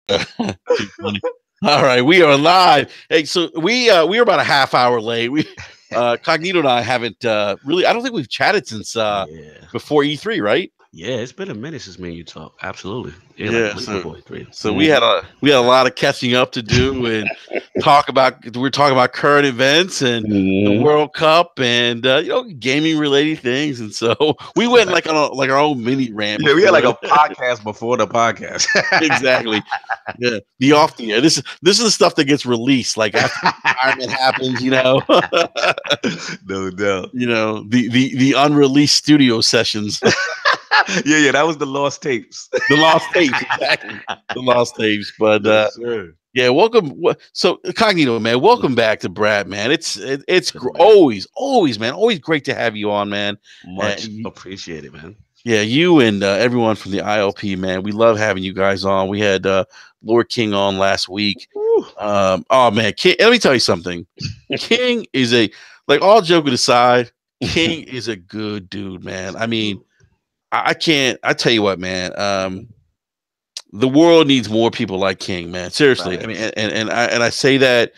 Too funny. All right, we are live. Hey, so we are about a half hour late. We Cognito and I haven't really. I don't think we've chatted since Yeah. before E3, right? Yeah, it's been a minute since me and you talk. Absolutely. Yeah, like Yeah. way So before E3. so we had a lot of catching up to do and talk about. We're talking about current events and the Mm-hmm. World Cup and gaming related things. And so we went like on like our own mini rant Yeah, we had like before. a podcast before the podcast. Exactly. Yeah, the off the air. This is the stuff that gets released, like after retirement happens. No doubt. The unreleased studio sessions, Yeah, that was the lost tapes. the lost tapes, exactly, the lost tapes. But Yes, sir. yeah, welcome. So Cognito, man, welcome back to Brad, man. Sure, man. always, man, always great to have you on, man. Much And appreciated, man. yeah, you and everyone from the ILP, man, we love having you guys on. We had Lord King on last week. Woo. Oh man, King, let me tell you something. King is like all joking aside, King is a good dude, man. I mean, I can't. I tell you what, man. The world needs more people like King, man. Seriously. I mean, Facts. and I say that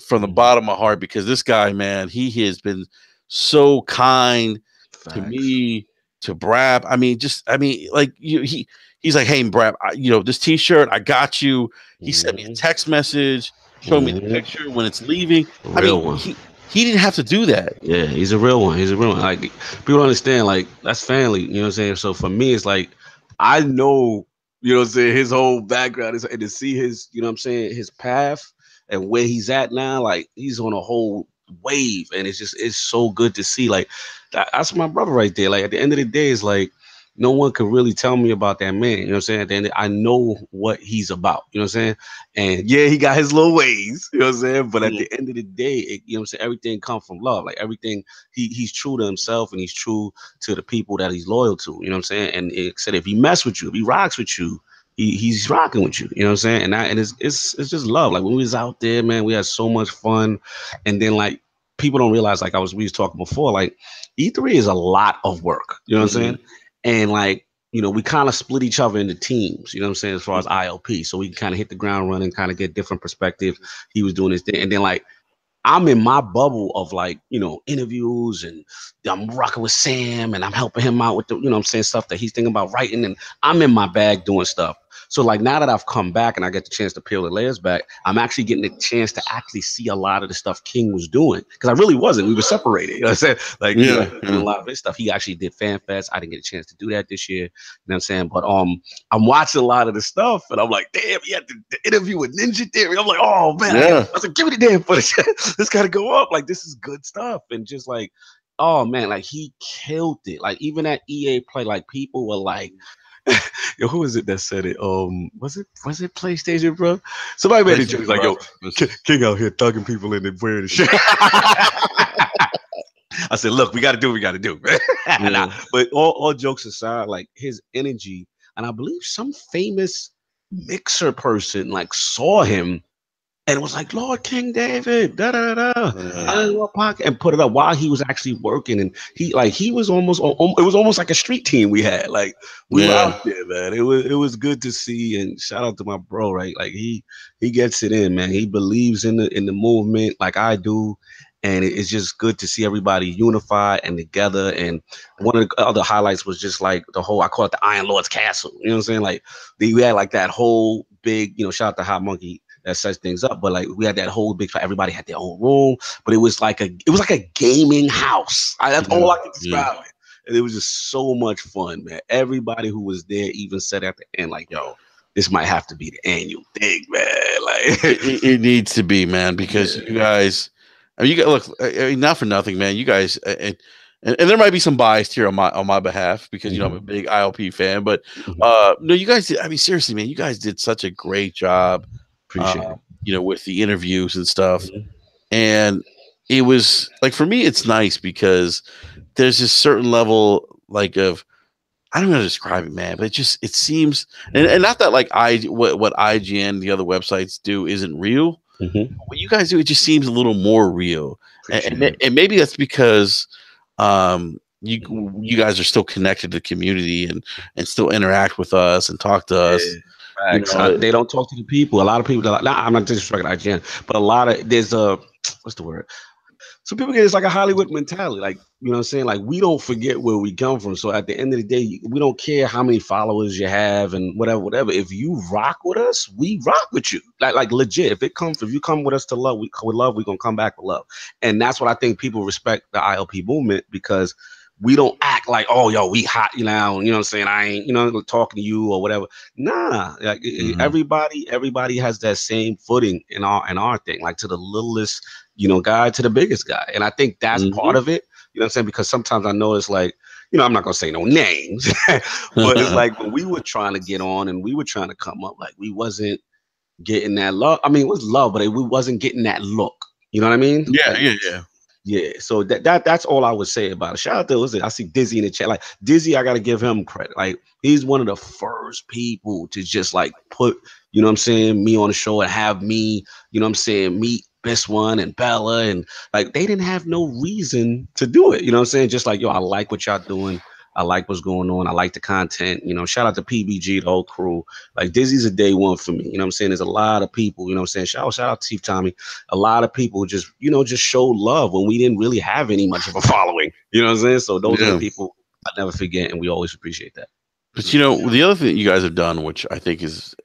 from the Mhm. bottom of my heart because this guy, man, he has been so kind to Facts. me, to BRAP. Like he's like, hey, BRAP, this T-shirt, I got you. He sent me a Mhm. text message, showed me the Mhm. picture when it's leaving. I Real mean, one. he didn't have to do that. Yeah, he's a real one. He's a real one. Like people don't understand, like that's family. You know what I'm saying? So for me, it's like I know, you know what I'm saying, his whole background is and to see his, you know what I'm saying, his path and where he's at now, like he's on a whole wave, and it's so good to see. Like that's my brother right there. Like at the end of the day, it's like no one could really tell me about that man. You know what I'm saying? At the end, I know what he's about. You know what I'm saying? And yeah, he got his little ways, you know what I'm saying? But at Yeah. the end of the day, you know what I'm saying, everything comes from love. Like everything, he's true to himself and he's true to the people that he's loyal to. You know what I'm saying? And it said if he mess with you, if he rocks with you, he's rocking with you. You know what I'm saying? And it's just love. Like when we was out there, man, we had so much fun. And then like people don't realize, like we was talking before, like E3 is a lot of work. You know what I'm saying? Mhm. And like we kind of split each other into teams, you know what I'm saying, as far as ILP. So we can kind of hit the ground running, kind of get different perspective. He was doing his thing. And then like I'm in my bubble of like, interviews and I'm rocking with Sam and I'm helping him out with the, what I'm saying, stuff that he's thinking about writing. And I'm in my bag doing stuff. So like now that I've come back and I get the chance to peel the layers back, I'm actually getting the chance to actually see a lot of the stuff King was doing. Because I really wasn't. We were separated. You know what I'm saying? Like, Yeah, he was doing yeah. a lot of his stuff. He actually did Fan Fest. I didn't get a chance to do that this year. You know what I'm saying? But I'm watching a lot of the stuff and I'm like, damn, he had the interview with Ninja Theory. I'm like, oh man, Yeah. I was like, give me the damn footage. This gotta go up. Like, this is good stuff. And just like, oh man, like he killed it. Like even at EA Play, like people were like, yo, who is it that said it? Was it PlayStation, bro? Somebody made a joke PlayStation, like, bro. yo, King out here thugging people in and wearing the shit. I said, look, we got to do what we got to do, man. Nah, Yeah. but all jokes aside, like his energy, and I believe some famous mixer person like saw him and was like, Lord King David, da da da, Yeah. I in your pocket, and put it up while he was actually working, and he was almost, it was almost like a street team we had, like we were Yeah. out there, man. It was good to see, and shout out to my bro, right? Like he gets it in, man. He believes in the movement like I do. And it's just good to see everybody unified and together. And one of the other highlights was just like the whole, I call it the Iron Lord's Castle. You know what I'm saying? Like we had like that whole big, shout out to Hot Monkey that sets things up. But like we had that whole big, everybody had their own room, but it was like a gaming house. That's all Yeah. I can Yeah. describe it. And it was just so much fun, man. Everybody who was there even said at the end, like, yo, this might have to be the annual thing, man. Like, It needs to be, man, because you yeah. guys, I mean, you got look. I mean, not for nothing, man. You guys, and there might be some bias here on my behalf because I'm a Mhm. big ILP fan, but Mhm. no, you guys did. I mean, seriously, man, you guys did such a great job, uh, Appreciate it. with the interviews and stuff, Mhm. and it was like for me, it's nice because there's this certain level like of I don't know how to describe it, man, but it seems and not that like what IGN the other websites do isn't real. Mhm. What you guys do, it just seems a little more real, Appreciate it. and maybe that's because you guys are still connected to the community and still interact with us and talk to us. Yeah. You Facts. know, They don't talk to the people. A lot of people. Nah, I'm not disrespecting IGN, but a lot of there's a what's the word? So people get it's like a Hollywood mentality. Like, you know what I'm saying? Like we don't forget where we come from. So at the end of the day, we don't care how many followers you have and whatever. If you rock with us, we rock with you. Like legit. If you come with us to love, with love, we're gonna come back with love. And that's what I think people respect the ILP movement because we don't act like, oh, yo, we hot, you know what I'm saying? I ain't, talking to you or whatever. Nah, like everybody has that same footing in our thing, like to the littlest, guy to the biggest guy. And I think that's part of it, you know what I'm saying? Because sometimes I know it's like, I'm not gonna say no names, but it's like when we were trying to get on and we were trying to come up, like we wasn't getting that love. I mean, it was love, but we wasn't getting that look. You know what I mean? Yeah, like, yeah. Yeah, so that's all I would say about it. Shout out to I see Dizzy in the chat. Like Dizzy, I gotta give him credit. Like he's one of the first people to just like put, you know what I'm saying, me on the show and have me, you know what I'm saying, meet Best One and Bella, and like they didn't have no reason to do it. You know what I'm saying? Just like, yo, I like what y'all doing. I like what's going on. I like the content. Shout out to PBG, the whole crew. Like Dizzy's a day one for me. You know what I'm saying? There's a lot of people, you know what I'm saying? Shout out to Chief Tommy. A lot of people just, just showed love when we didn't really have any much of a following. You know what I'm saying? So those are the people I never forget, and we always appreciate that. But the other thing you guys have done, which I think is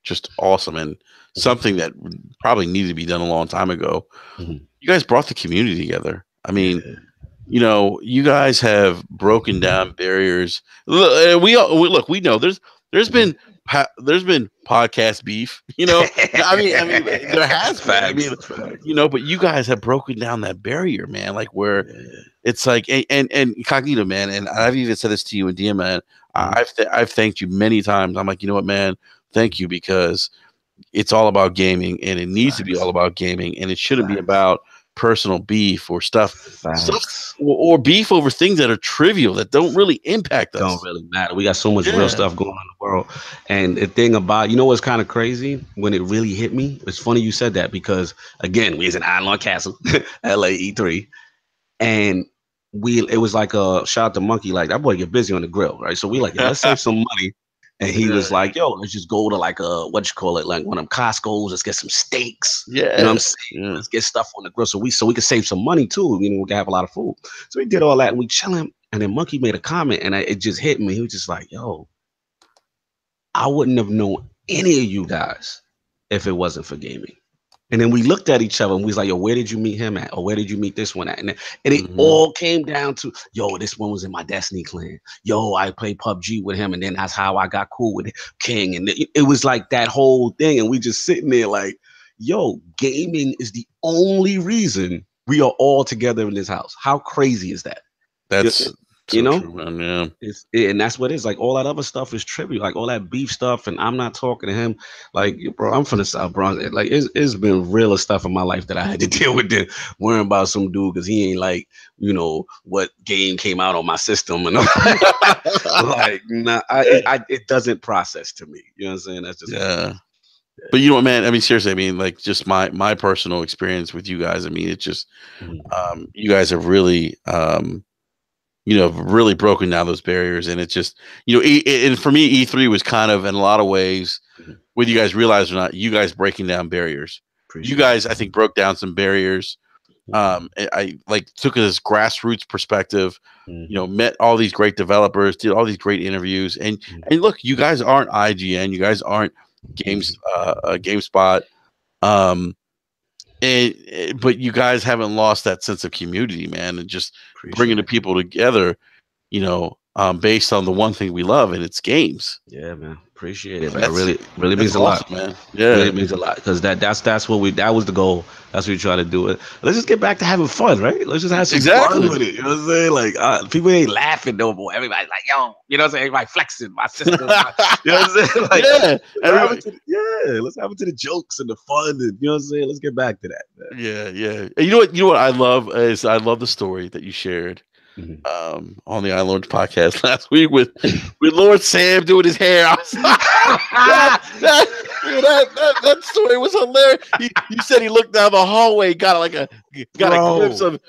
just awesome and something that probably needed to be done a long time ago, you guys brought the community together. I mean, you guys have broken down barriers. We know there's been podcast beef. I mean there has been. I mean, but you guys have broken down that barrier, man. Like where it's like and Cognito, man, and I've even said this to you in DM, man. I've thanked you many times. I'm like, you know what, man, thank you, because it's all about gaming and it needs to be all about gaming, and it shouldn't be about personal beef or stuff or beef over things that are trivial that don't really impact us. Don't really matter. We got so much real stuff going on in the world. And the thing about, what's kind of crazy when it really hit me, it's funny you said that because again, we was in Island Castle, LA E3, and it was like a shout out to Monkey, like that boy get busy on the grill, right? So we like, let's save some money. And he was like, yo, let's just go to like like one of them Costco's, let's get some steaks. Yeah. You know what I'm saying? Let's get stuff on the grill so we could save some money too. We can have a lot of food. So we did all that and we chilling. And then Monkey made a comment and it just hit me. He was just like, yo, I wouldn't have known any of you guys if it wasn't for gaming. And then we looked at each other and we was like, yo, where did you meet him at? Or where did you meet this one at? And it all came down to, yo, this one was in my Destiny clan. Yo, I played PUBG with him. And then that's how I got cool with King. And it was like that whole thing. And we just sitting there like, yo, gaming is the only reason we are all together in this house. How crazy is that? That's true, man, yeah. And that's what it is. Like all that other stuff is trivial, like all that beef stuff. And I'm not talking to him. Like, bro, I'm from the South Bronx. Like it's been realer stuff in my life that I had to deal with than worrying about some dude because he ain't like, what game came out on my system and like, nah, it doesn't process to me. You know what I'm saying? That's just But you know what, man? I mean, seriously, I mean, like just my personal experience with you guys. I mean, it's just you guys have really really broken down those barriers, and it's just and for me, E3 was kind of in a lot of ways, whether you guys realize or not, you guys breaking down barriers. You guys, I think, broke down some barriers. I like took this grassroots perspective. Met all these great developers, did all these great interviews, and look, you guys aren't IGN, you guys aren't GameSpot, but you guys haven't lost that sense of community, man, and just bringing the people together, based on the one thing we love, and it's games. Yeah, man. Appreciate it. That really means a lot, man. Yeah, it means a lot because that was the goal. That's what we try to do. It. Let's just get back to having fun, right? Let's just have some fun with it. You know what I'm saying? Like people ain't laughing no more. Everybody's like, yo, you know what I'm saying? Everybody flexing. My sister, you know what I'm saying? Like, let's have it to the jokes and the fun. And, you know what I'm saying? Let's get back to that, man. Yeah. And you know what I love is I love the story that you shared. On the iLaunch podcast last week with Lord Sam doing his hair. I was like, that story was hilarious. You said he looked down the hallway, got a glimpse of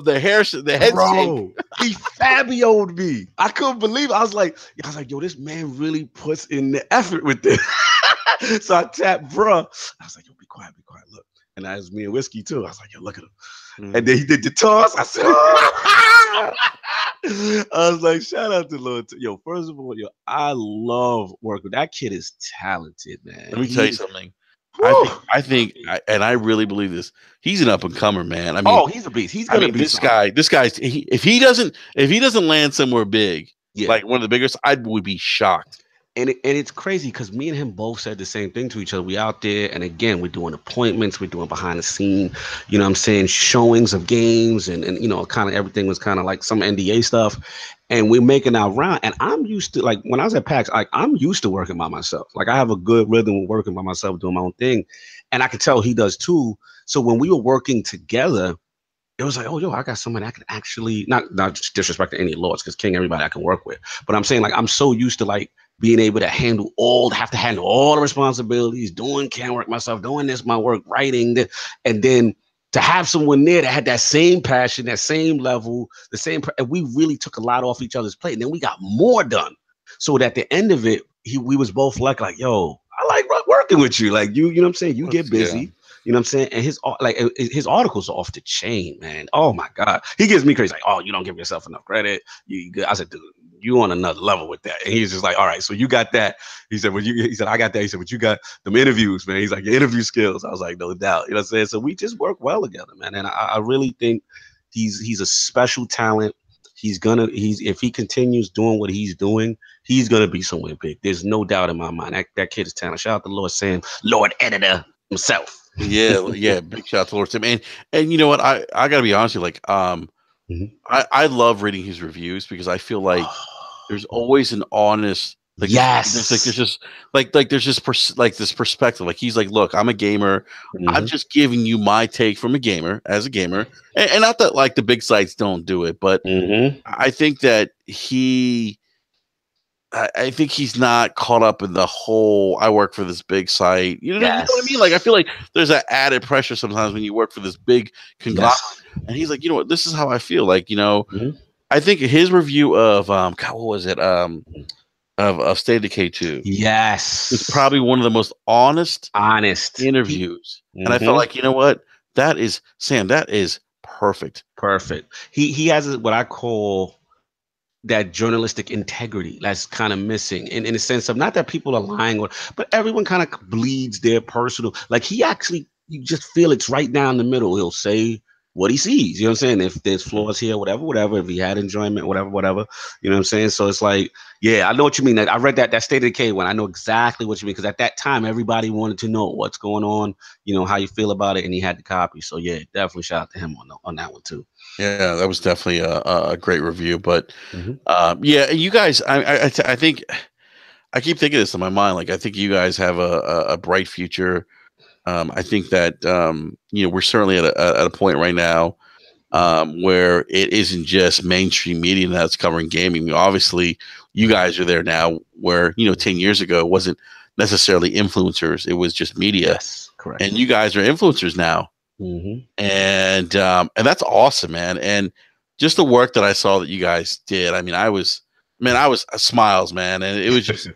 the hair, the head shape. He Fabio'd me. I couldn't believe it. I was like, yo, this man really puts in the effort with this. So I tapped bruh. I was like, yo, be quiet, look. And that was me and Whiskey too. I was like, yo, look at him. And then he did the toss. I said, oh. I was like, shout out to Lord. Yo, first of all, I love working. That kid is talented, man. Let me tell you something. I think, and I really believe this. He's an up and comer, man. I mean, he's a beast. He's gonna be this guy's. If he doesn't land somewhere big, like one of the biggest, I would be shocked. And it's crazy because me and him both said the same thing to each other. We out there, and again, we're doing appointments, we're doing behind the scene, you know what I'm saying, showings of games, and you know, kind of everything was kind of like some NDA stuff. And we're making our round. And I'm used to, like, when I was at PAX, I'm used to working by myself. Like, I have a good rhythm with working by myself, doing my own thing. And I could tell he does too. So when we were working together, it was like, oh, yo, I got someone that can actually, not disrespecting any lords, because King, everybody I can work with. But I'm saying, like, I'm so used to, like, being able to handle all the responsibilities, doing camera work myself, doing this, my work, writing, and then to have someone there that had that same passion, that same level, and we really took a lot off each other's plate, and then we got more done. So at the end of it, we was both like, yo, I like working with you. Like, you know what I'm saying? You get busy. Yeah. You know what I'm saying? And his articles are off the chain, man. Oh my God. He gives me crazy. Like, oh, you don't give yourself enough credit. You good. I said, dude, you on another level with that. And he's just like, all right, so you got that. He said, he said, I got that. He said, but you got them interviews, man. He's like, your interview skills. I was like, no doubt. You know what I'm saying? So we just work well together, man. And I really think he's a special talent. If he continues doing what he's doing, he's gonna be somewhere big. There's no doubt in my mind. That kid is talented. Shout out to Lord Sam, Lord Editor himself. Yeah, big shout out to Lord Sam. And you know what? I gotta be honest with you, like, I love reading his reviews because I feel like there's always an honest, like, there's this perspective. Like, he's like, look, I'm a gamer. I'm just giving you my take from a gamer, as a gamer, and not that like the big sites don't do it, but I think that I think he's not caught up in the whole, I work for this big site. You know what I mean? Like, I feel like there's that added pressure sometimes when you work for this big conglomerate. And he's like, you know what? This is how I feel. Like, you know, I think his review of, God, what was it? Of State of Decay 2. Yes. It's probably one of the most honest interviews. And I felt like, you know what? That is, Sam, that is perfect. Perfect. He has what I call that journalistic integrity that's kind of missing in the sense of, not that people are lying, but everyone kind of bleeds their personal, like, he actually, you just feel it's right down the middle. He'll say what he sees, you know what I'm saying? If there's flaws here, whatever, if he had enjoyment, whatever, you know what I'm saying? So it's like, yeah, I know what you mean. I read that State of Decay one. I know exactly what you mean, because at that time, everybody wanted to know what's going on, you know, how you feel about it, and he had the copy. So yeah, definitely shout out to him on that one too. Yeah, that was definitely a great review. But yeah, you guys, I think, I keep thinking this in my mind. Like, I think you guys have a bright future. I think that you know, we're certainly at a point right now where it isn't just mainstream media that's covering gaming. Obviously, you guys are there now, where, you know, 10 years ago it wasn't necessarily influencers; it was just media. Yes, correct. And you guys are influencers now. And that's awesome, man. And just the work that I saw that you guys did, I mean, I was smiles, man, and it was just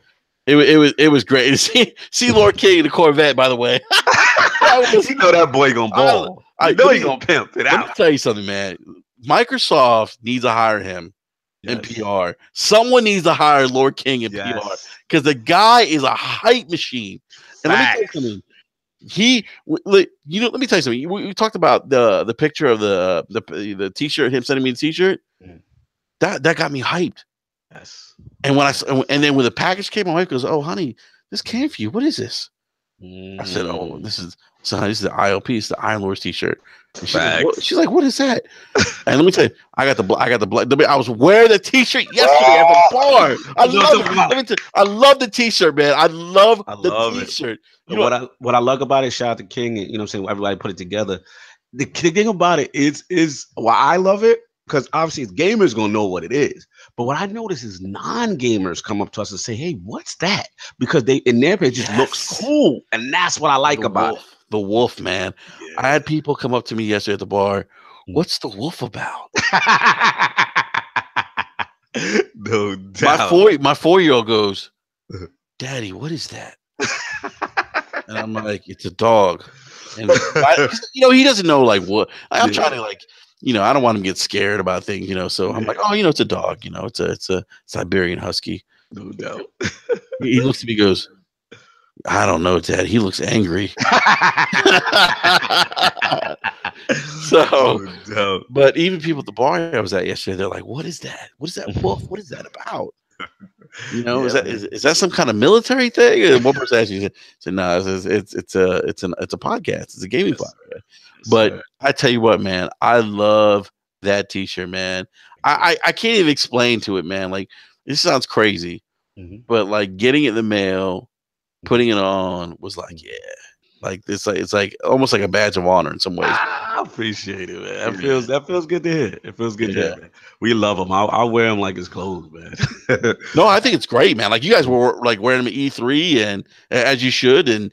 it was great to see Lord King in the Corvette, by the way. You know that boy gonna ball. I know he's gonna pimp it out. Let me tell you something, man. Microsoft needs to hire him in PR. Someone needs to hire Lord King in PR, because the guy is a hype machine. And let me tell you something. Let me tell you something. We talked about the picture of the t-shirt, him sending me the t-shirt. That got me hyped. Yes. And then when the package came, my wife goes, "Oh, honey, this came for you. What is this?" I said, "Oh, this is the ILP. It's the Iron Lords t-shirt." She's like, "What is that?" And let me tell you, I got the black. I was wearing the t-shirt yesterday at the bar. I love the t-shirt, man. I love the t-shirt. You know what I love about it? Shout out to King, and you know what I'm saying, everybody put it together. The thing about it is why I love it, because obviously gamers gonna know what it is, But what I notice is non-gamers come up to us and say, "Hey, what's that?" Because they in their page just looks cool, and that's what I like about it. The wolf, man. Yeah. I had people come up to me yesterday at the bar. What's the wolf about? No doubt. My 4-year-old goes, Daddy, what is that? And I'm like, it's a dog. And he doesn't know like what. I'm trying to like, I don't want him to get scared about things, So I'm like, oh, it's a dog. It's a Siberian Husky. No doubt. He looks at me, goes, I don't know, Dad. He looks angry. So, but even people at the bar I was at yesterday, they're like, "What is that? What is that wolf? What is that about?" Is that some kind of military thing? And one person actually said, "No, it's a podcast. It's a gaming podcast." But I tell you what, man, I love that T-shirt, man. I can't even explain to it, man. Like, this sounds crazy, but like getting it in the mail, putting it on was like, yeah. Like it's like almost like a badge of honor in some ways. I appreciate it, man. That feels good to hear. It feels good to hear, man. We love them. I'll wear them like it's clothes, man. No, I think it's great, man. Like you guys were like wearing them at E3, and as you should. And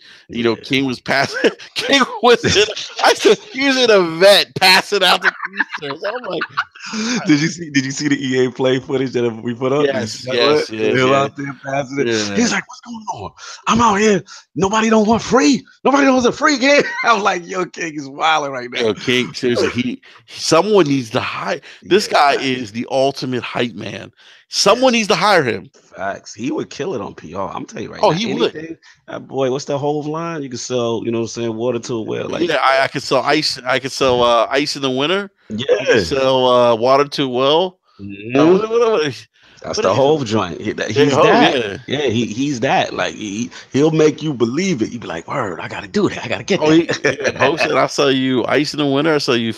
King was passing. King was he was in a vet passing out the t-shirts. I'm like, did you see the EA Play footage that we put up? Yes. Out there passing it. Yeah. He's like, what's going on? I'm out here. Nobody don't want free. Nobody wants a free game. I was like, yo, King is wilding right now. Yo, King, seriously, someone needs to hire. This guy is the ultimate hype man. Someone needs to hire him. Facts. He would kill it on PR. I'm telling you right now. Oh, he would. Boy, what's that whole line? You can sell, water to a well. Like, I could sell ice. I could sell ice in the winter. Yeah. I could sell water to a well. That's the whole joint. He's that. Yeah, he's that. Like he'll make you believe it. You be like, word, I gotta do that. I gotta get that. Posted, I'll sell you ice in the winter. I'll sell you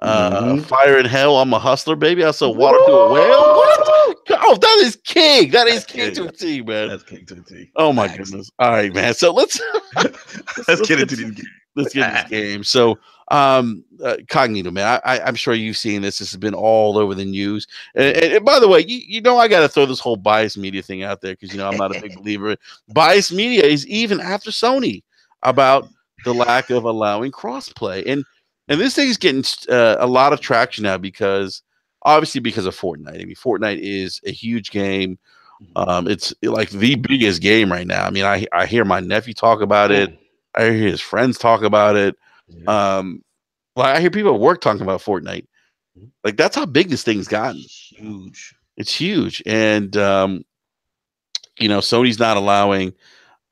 fire in hell. I'm a hustler, baby. I'll sell water to a whale. What? Oh, that is king. That is king to a T, man. That's king to a T. Oh my goodness. All right, man. So let's get into these games. Let's get into this game. So Cognito, man, I'm sure you've seen this. This has been all over the news. And by the way, I got to throw this whole biased media thing out there because I'm not a big believer. Biased media is even after Sony about the lack of allowing crossplay, and this thing is getting a lot of traction now because of Fortnite. I mean, Fortnite is a huge game. It's like the biggest game right now. I mean, I hear my nephew talk about it. I hear his friends talk about it. I hear people at work talking about Fortnite. Like that's how big this thing's gotten. Huge. It's huge, and Sony's not allowing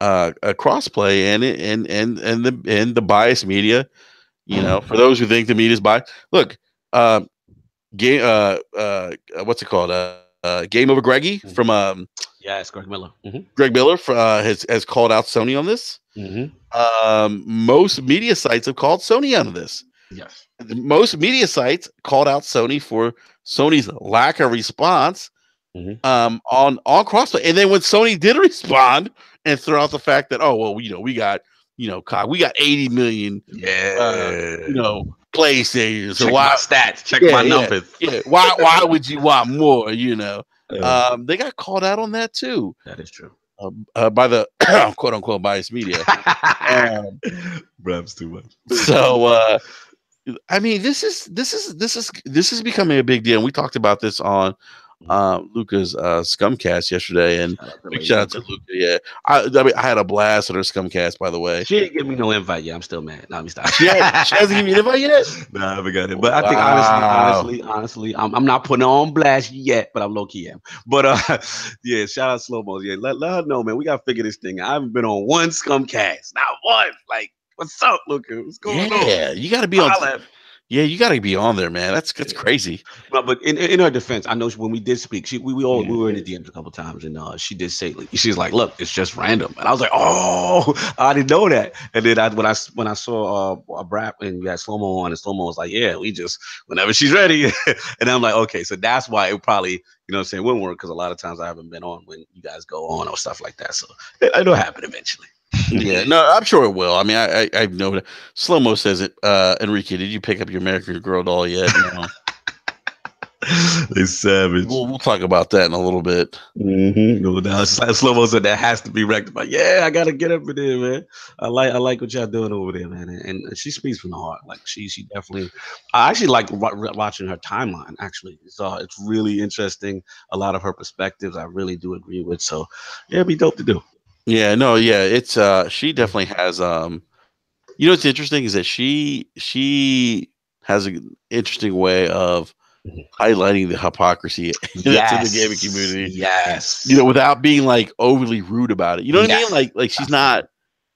a crossplay, and the biased media. For those who think the media is biased, look, what's it called? Game Over Greggy from it's Greg Miller. Greg Miller has called out Sony on this. Most media sites have called Sony out of this. Yes. Most media sites called out Sony for Sony's lack of response on crossplay. And then when Sony did respond and throw out the fact that, we got 80 million PlayStations. So my stats, check my numbers. Yeah. Why would you want more? They got called out on that too. That is true. By the quote unquote biased media. Perhaps too much. So I mean, this is becoming a big deal. And we talked about this on Luca's Scumcast yesterday, and big shout out to Luca. Yeah, I had a blast at her Scumcast, by the way. She didn't give me no invite yet. I'm still mad. No, let me stop. She hasn't given you an invite yet? No, I haven't got it. But I think honestly, I'm not putting her on blast yet, but I'm low key am. But yeah, shout out Slow Mo. Yeah, let her know, man. We gotta figure this thing out. I haven't been on one Scumcast, not one. Like, what's up, Luca? What's going on? Yeah, you gotta be on. Yeah, you got to be on there, man. That's crazy. But in her defense, I know when we did speak, we were in the DMs a couple times, and she did say, she's like, "Look, it's just random," and I was like, "Oh, I didn't know that." And then when I saw BRAP and you had Slow Mo on, and Slow Mo was like, "Yeah, we just whenever she's ready," and I'm like, "Okay, so that's why it probably wouldn't work because a lot of times I haven't been on when you guys go on or stuff like that. So it'll happen eventually." Yeah, no, I'm sure it will. I mean, I know that. Slow Mo says it. Enrique, did you pick up your American Girl doll yet? No. They savage. We'll talk about that in a little bit. No doubt. Slow-mo said that has to be rectified. Yeah, I gotta get up in there, man. I like what y'all doing over there, man. And she speaks from the heart. Like she definitely. I actually like watching her timeline. Actually, it's really interesting. A lot of her perspectives, I really do agree with. So, yeah, it'd be dope to do. Yeah, no, yeah, it's she definitely has you know what's interesting is that she has an interesting way of highlighting the hypocrisy that's in the gaming community. Yes. You know, without being like overly rude about it. You know what I mean? Like she's not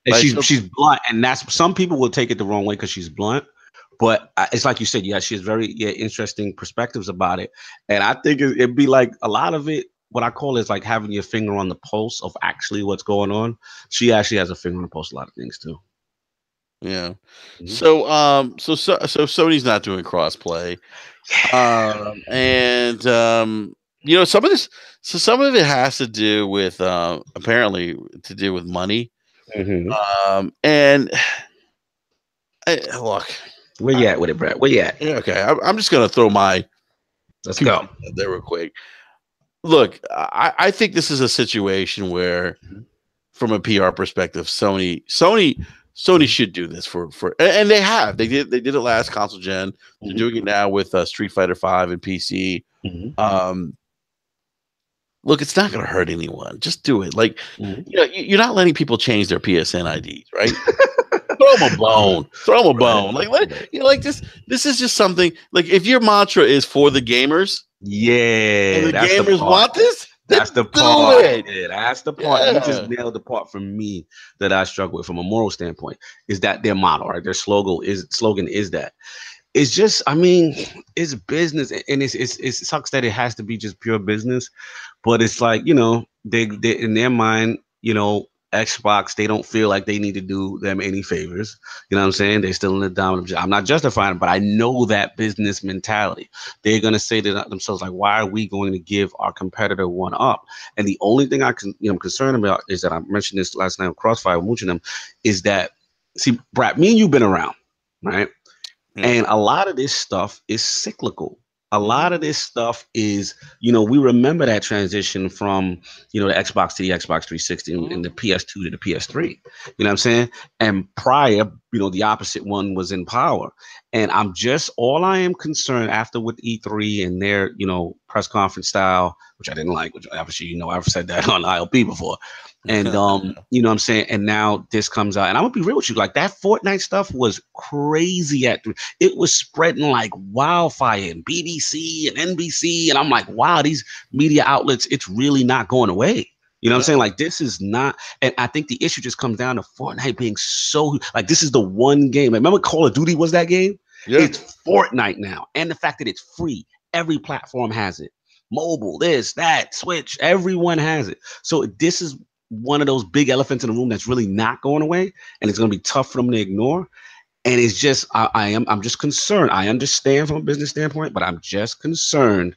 and like she's blunt, and that's some people will take it the wrong way because she's blunt. But it's like you said, yeah, she has very interesting perspectives about it, and I think it'd be like a lot of it. What I call is like having your finger on the pulse of actually what's going on. She actually has a finger on the pulse of a lot of things too. yeah. Mhm. So Sony's not doing crossplay. And you know, some of it has to do with apparently to do with money. And look, Where you at with it, Brad? Where you at? yeah, okay, I'm just gonna throw my Let's 2 go. cents out there real quick. Look, I think this is a situation where, from a PR perspective, Sony should do this and they have. They did it last console gen. They're doing it now with Street Fighter V and PC. Look, it's not going to hurt anyone. Just do it. Like, you know, you're not letting people change their PSN IDs, right? Throw them a bone. Throw them a bone. Like, you know, like this is just something. Like, if your mantra is for the gamers, and the gamers want this, that's the part. Yeah, that's the part. You just nailed the part for me that I struggle with from a moral standpoint. Is that their motto, right? Their slogan is that. It's just, I mean, it's business, and it sucks that it has to be just pure business, but it's like, you know, they in their mind, you know, Xbox, they don't feel like they need to do them any favors. You know what I'm saying? They're still in the dominant. I'm not justifying it, but I know that business mentality. They're gonna say to themselves, like, why are we going to give our competitor one up? And the only thing I'm concerned about is that I mentioned this last night on Crossfire with them, is that, see, Brad, me and you've been around, right? And a lot of this stuff is cyclical. A lot of this stuff is, you know, we remember that transition from, you know, the Xbox to the Xbox 360 and the PS2 to the PS3. You know what I'm saying? And prior, you know, the opposite one was in power. And all I am concerned after with E3 and their, you know, press conference style, which I didn't like, which obviously, you know, I've said that on ILP before. And you know what I'm saying? And now this comes out, and I'm gonna be real with you, like that Fortnite stuff was crazy it was spreading like wildfire in BBC and NBC, and I'm like, wow, these media outlets, it's really not going away. You know what I'm saying? Like, this is not, and I think the issue just comes down to Fortnite being so, like, this is the one game. Remember Call of Duty was that game? Yeah. It's Fortnite now. And the fact that it's free, every platform has it. Mobile, this, that, Switch, everyone has it. So this is one of those big elephants in the room that's really not going away, and it's going to be tough for them to ignore. And it's just, I'm just concerned. I understand from a business standpoint, but I'm just concerned.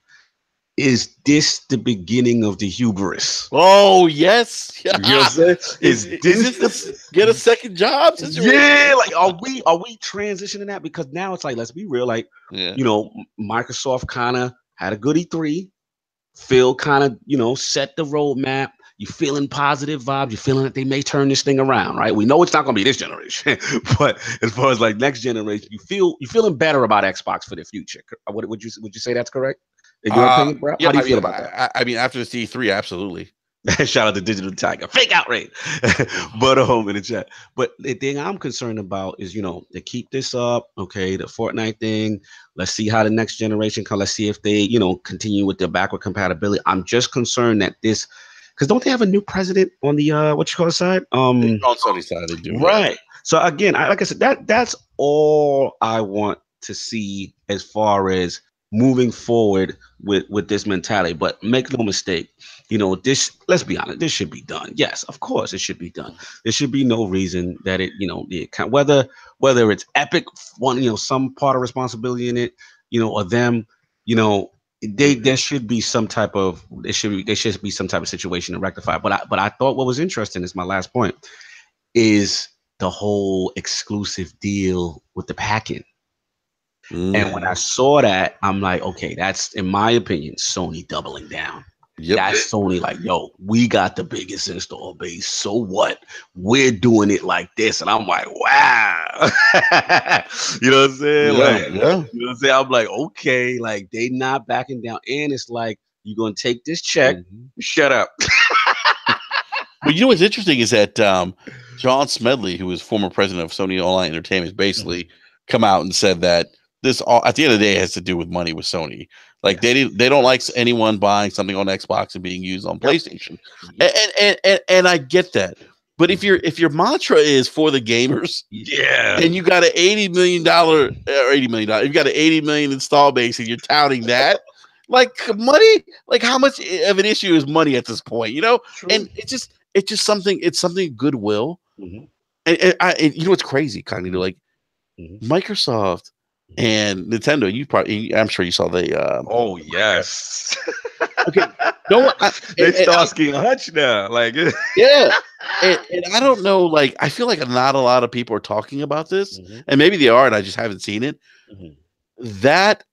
Is this the beginning of the hubris? Oh, yes. You know what I'm saying? Is this get a second job situation? Yeah, like are we transitioning that? Because now it's like, let's be real, like, you know, Microsoft kind of had a good E3. Phil kind of, you know, set the roadmap. You feeling positive vibes. You're feeling that they may turn this thing around, right? We know it's not going to be this generation, but as far as like next generation, you're feeling better about Xbox for the future. Would you say that's correct? In your opinion, bro? Yeah, how do you feel about that? I mean, after the C3, absolutely. Shout out to Digital Tiger, fake outrage. But in the chat. But the thing I'm concerned about is, you know, to keep this up, okay, the Fortnite thing. Let's see how the next generation comes. Let's see if they, you know, continue with their backward compatibility. I'm just concerned that this, because don't they have a new president on the what you call the side? On Sony side, they do. Right. So again, like I said, that's all I want to see as far as moving forward with this mentality. But make no mistake, you know, this, let's be honest, this should be done. Yes, of course it should be done. There should be no reason that it, you know, whether it's Epic, one, you know, some part of responsibility in it, you know, or them, you know, there should be some type of situation to rectify. But I thought what was interesting is my last point is the whole exclusive deal with the packing. And when I saw that, I'm like, okay, that's, in my opinion, Sony doubling down. Yep. That's Sony like, yo, we got the biggest install base. So what? We're doing it like this. And I'm like, wow. You know what I'm saying? Yeah, like, yeah. You know what I'm saying? I'm like, okay, like they not backing down. And it's like, you're gonna take this check, shut up. But you know what's interesting is that John Smedley, who was former president of Sony Online Entertainment, basically come out and said that this all at the end of the day has to do with money with Sony. Like they don't like anyone buying something on Xbox and being used on PlayStation. And I get that. But if your mantra is for the gamers, and you got an $80 million or $80 million, you've got an 80 million install base, and you're touting that, like money, like how much of an issue is money at this point, you know? True. And it's just something. It's something goodwill. And you know what's crazy, Cognito? Like Microsoft and Nintendo. I'm sure you saw the. Oh yes. Okay. No, they Starsky and Hutch now. Like yeah. And I don't know. Like I feel like not a lot of people are talking about this, and maybe they are, and I just haven't seen it. That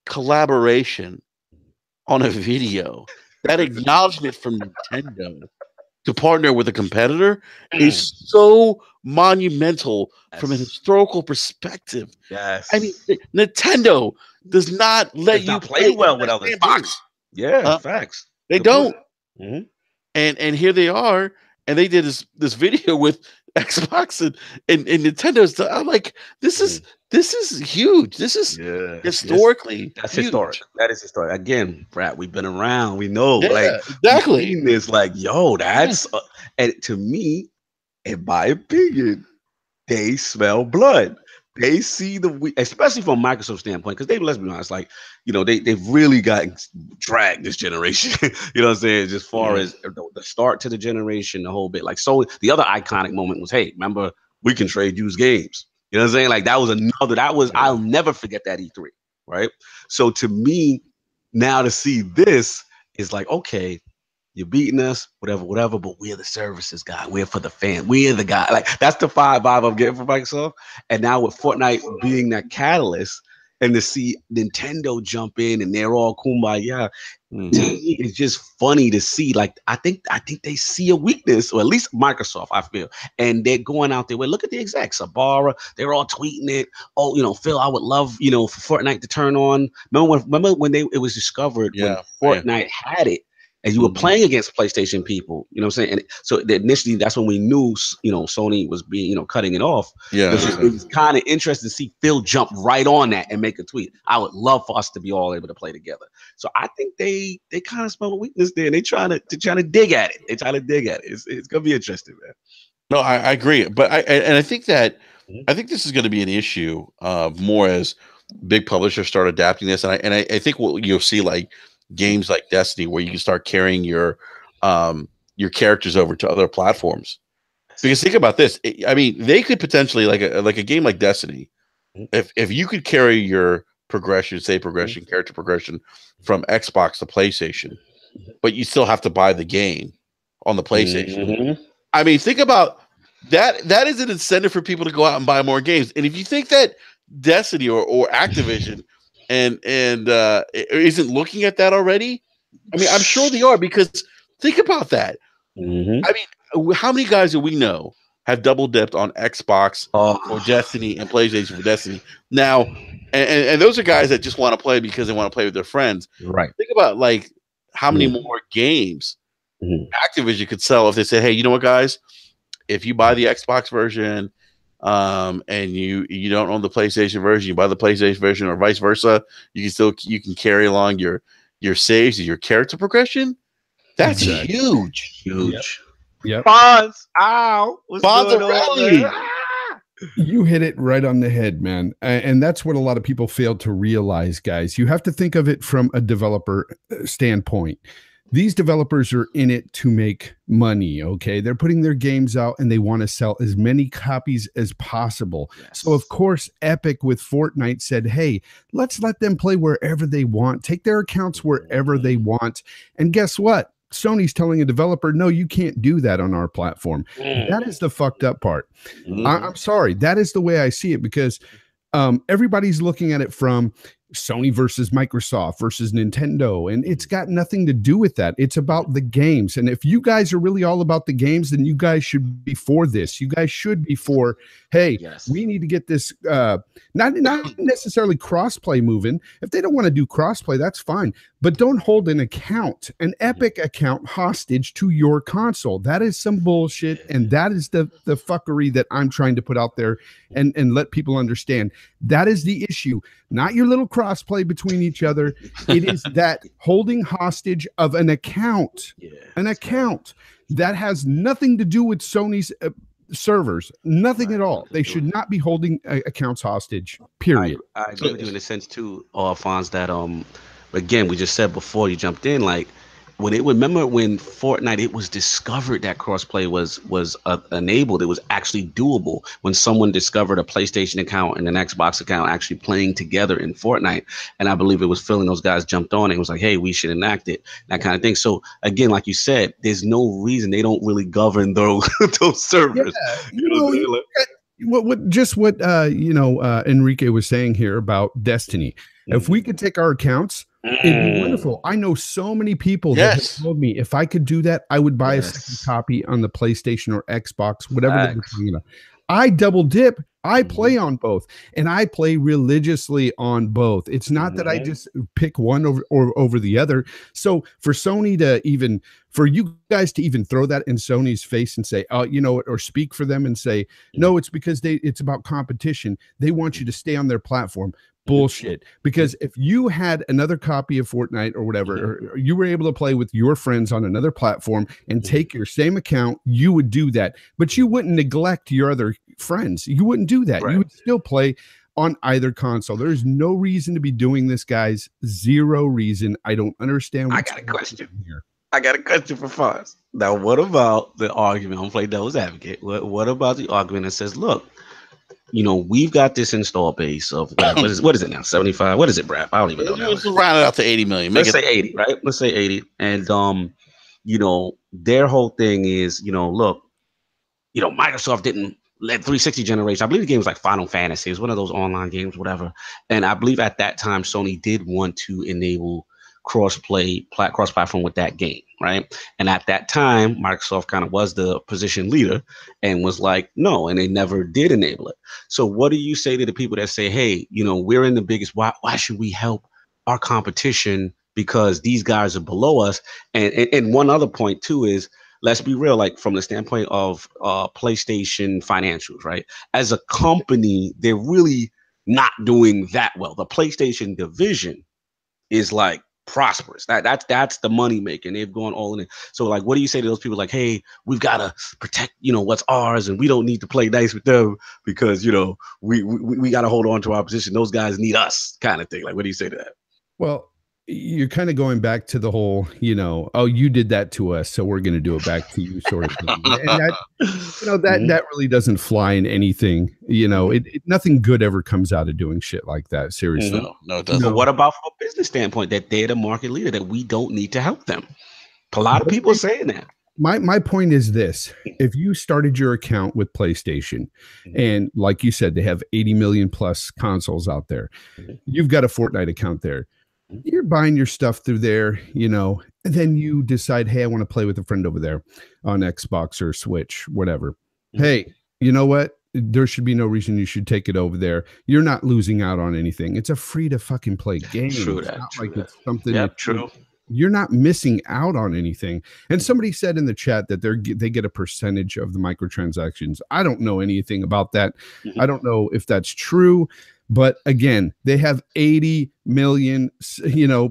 collaboration on a video, that acknowledgement from Nintendo to partner with a competitor is so monumental from a historical perspective. Yes. I mean, Nintendo does not let you play well with other things. Yeah, facts. They don't. And here they are, and they did this video with Xbox and Nintendo's. I'm like, this is huge. This is historically. That's huge. Historic. That is historic. Again, BRAP, we've been around. We know. Like exactly. We've seen this. Like, yo, that's and to me, in my opinion, they smell blood. They see especially from Microsoft standpoint, because let's be honest, like, you know, they've really gotten dragged this generation. You know what I'm saying? Just far as the start to the generation, the whole bit. Like, so the other iconic moment was, hey, remember, we can trade used games. You know what I'm saying? Like, I'll never forget that E3, right? So to me, now to see this is like, okay, you're beating us, whatever, but we're the services guy. We're for the fan. We're the guy. Like, that's the vibe I'm getting from Microsoft. And now with Fortnite being that catalyst, and to see Nintendo jump in and they're all kumbaya, to me, it's just funny to see. Like, I think they see a weakness, or at least Microsoft, I feel, and they're going out there. Well, look at the execs, Sabara. They're all tweeting it. Oh, you know, Phil, I would love, you know, for Fortnite to turn on. Remember when it was discovered when Fortnite had it. And you were playing against PlayStation people, you know what I'm saying? And so initially, that's when we knew, you know, Sony was being, you know, cutting it off. Yeah. It was kind of interesting to see Phil jump right on that and make a tweet. I would love for us to be all able to play together. So I think they kind of smell a weakness there, and they're trying to dig at it. They're trying to dig at it. It's gonna be interesting, man. No, I agree, but I think that I think this is going to be an issue more as big publishers start adapting this, and I think what you'll see, like games like Destiny, where you can start carrying your characters over to other platforms. Because think about this, I mean, they could potentially like a game like Destiny, if you could carry your character progression from Xbox to PlayStation, but you still have to buy the game on the PlayStation. I mean, think about that. That is an incentive for people to go out and buy more games. And if you think that Destiny or Activision and isn't looking at that already, I mean, I'm sure they are, because think about that. I mean, how many guys do we know have double dipped on Xbox for Destiny and PlayStation for Destiny now? And those are guys that just want to play because they want to play with their friends. Right. Think about like how many more games Activision could sell if they said, hey, you know what, guys, if you buy the Xbox version and you don't own the PlayStation version, you buy the PlayStation version, or vice versa, you can carry along your saves and your character progression. That's huge. Yep. Bonds. Ow. Bonds are rally. You hit it right on the head, man. And that's what a lot of people fail to realize, guys. You have to think of it from a developer standpoint. These developers are in it to make money, okay? They're putting their games out and they want to sell as many copies as possible. Yes. So, of course, Epic with Fortnite said, hey, let's let them play wherever they want, take their accounts wherever they want. And guess what? Sony's telling a developer, no, you can't do that on our platform. That is the fucked up part. I'm sorry. That is the way I see it, because Everybody's looking at it from Sony versus Microsoft versus Nintendo, and it's got nothing to do with that. It's about the games. And if you guys are really all about the games, then you guys should be for this. You guys should be for, hey, we need to get this not necessarily crossplay moving. If they don't want to do crossplay, that's fine, but don't hold an Epic account hostage to your console. That is some bullshit, and that is the fuckery that I'm trying to put out there and let people understand. That is the issue, not your little crossplay between each other. It is that holding hostage of an account, an account that has nothing to do with Sony's servers, nothing at all. They should not be holding accounts hostage, period. I agree with you in a sense too, Alphonse, that again, we just said before you jumped in, like remember when Fortnite, it was discovered that crossplay was enabled. It was actually doable when someone discovered a PlayStation account and an Xbox account actually playing together in Fortnite. And I believe it was Phil and those guys jumped on it. It was like, hey, we should enact it, that kind of thing. So again, like you said, there's no reason they don't really govern those servers. Yeah, Enrique was saying here about Destiny. If we could take our accounts, it'd be wonderful. I know so many people that have told me if I could do that, I would buy a second copy on the PlayStation or Xbox, whatever they're talking about. I double dip. I play on both, and I play religiously on both. It's not that I just pick one over the other. So for Sony for you guys to even throw that in Sony's face and say, oh, or speak for them and say, no, it's because it's about competition. They want you to stay on their platform. Bullshit. Because if you had another copy of Fortnite or whatever, or you were able to play with your friends on another platform and take your same account, you would do that. But you wouldn't neglect your other friends. You wouldn't do that. You would still play on either console. There's no reason to be doing this, guys. Zero reason. I don't understand. I got a question here. I got a question for Fonz. Now, what about the argument? I'm playing devil's advocate. What about the argument that says, look, we've got this install base of what is it now? 75? What is it, BRAP? I don't even know. Let's round it out to 80 million. Let's say 80, right? Let's say 80. And their whole thing is, look, Microsoft didn't let 360 generation. I believe the game was like Final Fantasy. It was one of those online games, whatever. And I believe at that time Sony did want to enable cross-platform with that game, right? And at that time, Microsoft kind of was the position leader and was like, no, and they never did enable it. So what do you say to the people that say, hey, we're in the biggest, why should we help our competition because these guys are below us? And one other point too is, let's be real, like from the standpoint of PlayStation financials, right? As a company, they're really not doing that well. The PlayStation division is like prosperous. That's the money making. They've gone all in. So like, what do you say to those people like, hey, we've got to protect, what's ours, and we don't need to play nice with them because, we got to hold on to our position. Those guys need us kind of thing. Like, what do you say to that? Well, you're kind of going back to the whole, oh, you did that to us, so we're going to do it back to you sort of thing. And that really doesn't fly in anything. Nothing good ever comes out of doing shit like that. Seriously. No, it doesn't. But what about from a business standpoint that they're the market leader, that we don't need to help them? A lot of people are saying that. My point is this: if you started your account with PlayStation, and like you said, they have 80 million plus consoles out there, you've got a Fortnite account there. You're buying your stuff through there, and then you decide, hey, I want to play with a friend over there on Xbox or Switch, whatever. Hey, you know what? There should be no reason you should take it over there. You're not losing out on anything. It's a free to fucking play game. It's something. Yeah, true. You're not missing out on anything. And somebody said in the chat that they get a percentage of the microtransactions. I don't know anything about that. I don't know if that's true. But again, they have 80 million,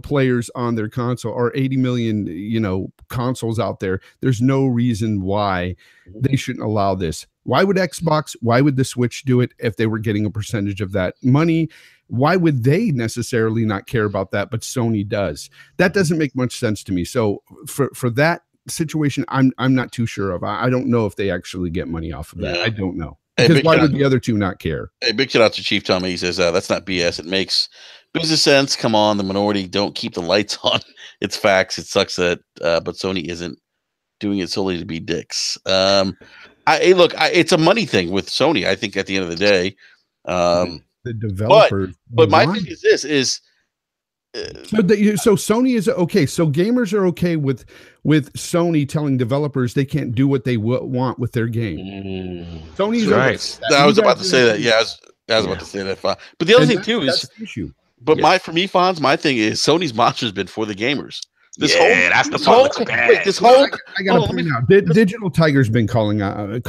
players on their console, or 80 million, consoles out there. There's no reason why they shouldn't allow this. Why would Xbox, why would the Switch do it if they were getting a percentage of that money? Why would they necessarily not care about that, but Sony does? That doesn't make much sense to me. So for that situation, I'm not too sure of. I don't know if they actually get money off of that. I don't know. Because why would the other two not care? Hey, big shout out to Chief Tommy. He says, that's not BS. It makes business sense. Come on, the minority don't keep the lights on. It's facts. It sucks that, but Sony isn't doing it solely to be dicks. It's a money thing with Sony. I think at the end of the day, the developers. But my thing is this is. So Sony is okay. So gamers are okay with Sony telling developers they can't do what they want with their game. Sony's right. I was about to say that. Yeah, I was about to say that. But the other thing too is, the issue. But for me, Fonz, my thing is Sony's monster's been for the gamers. That's the part that's bad. Wait, this whole I gotta point out. Digital Tiger's been calling me out.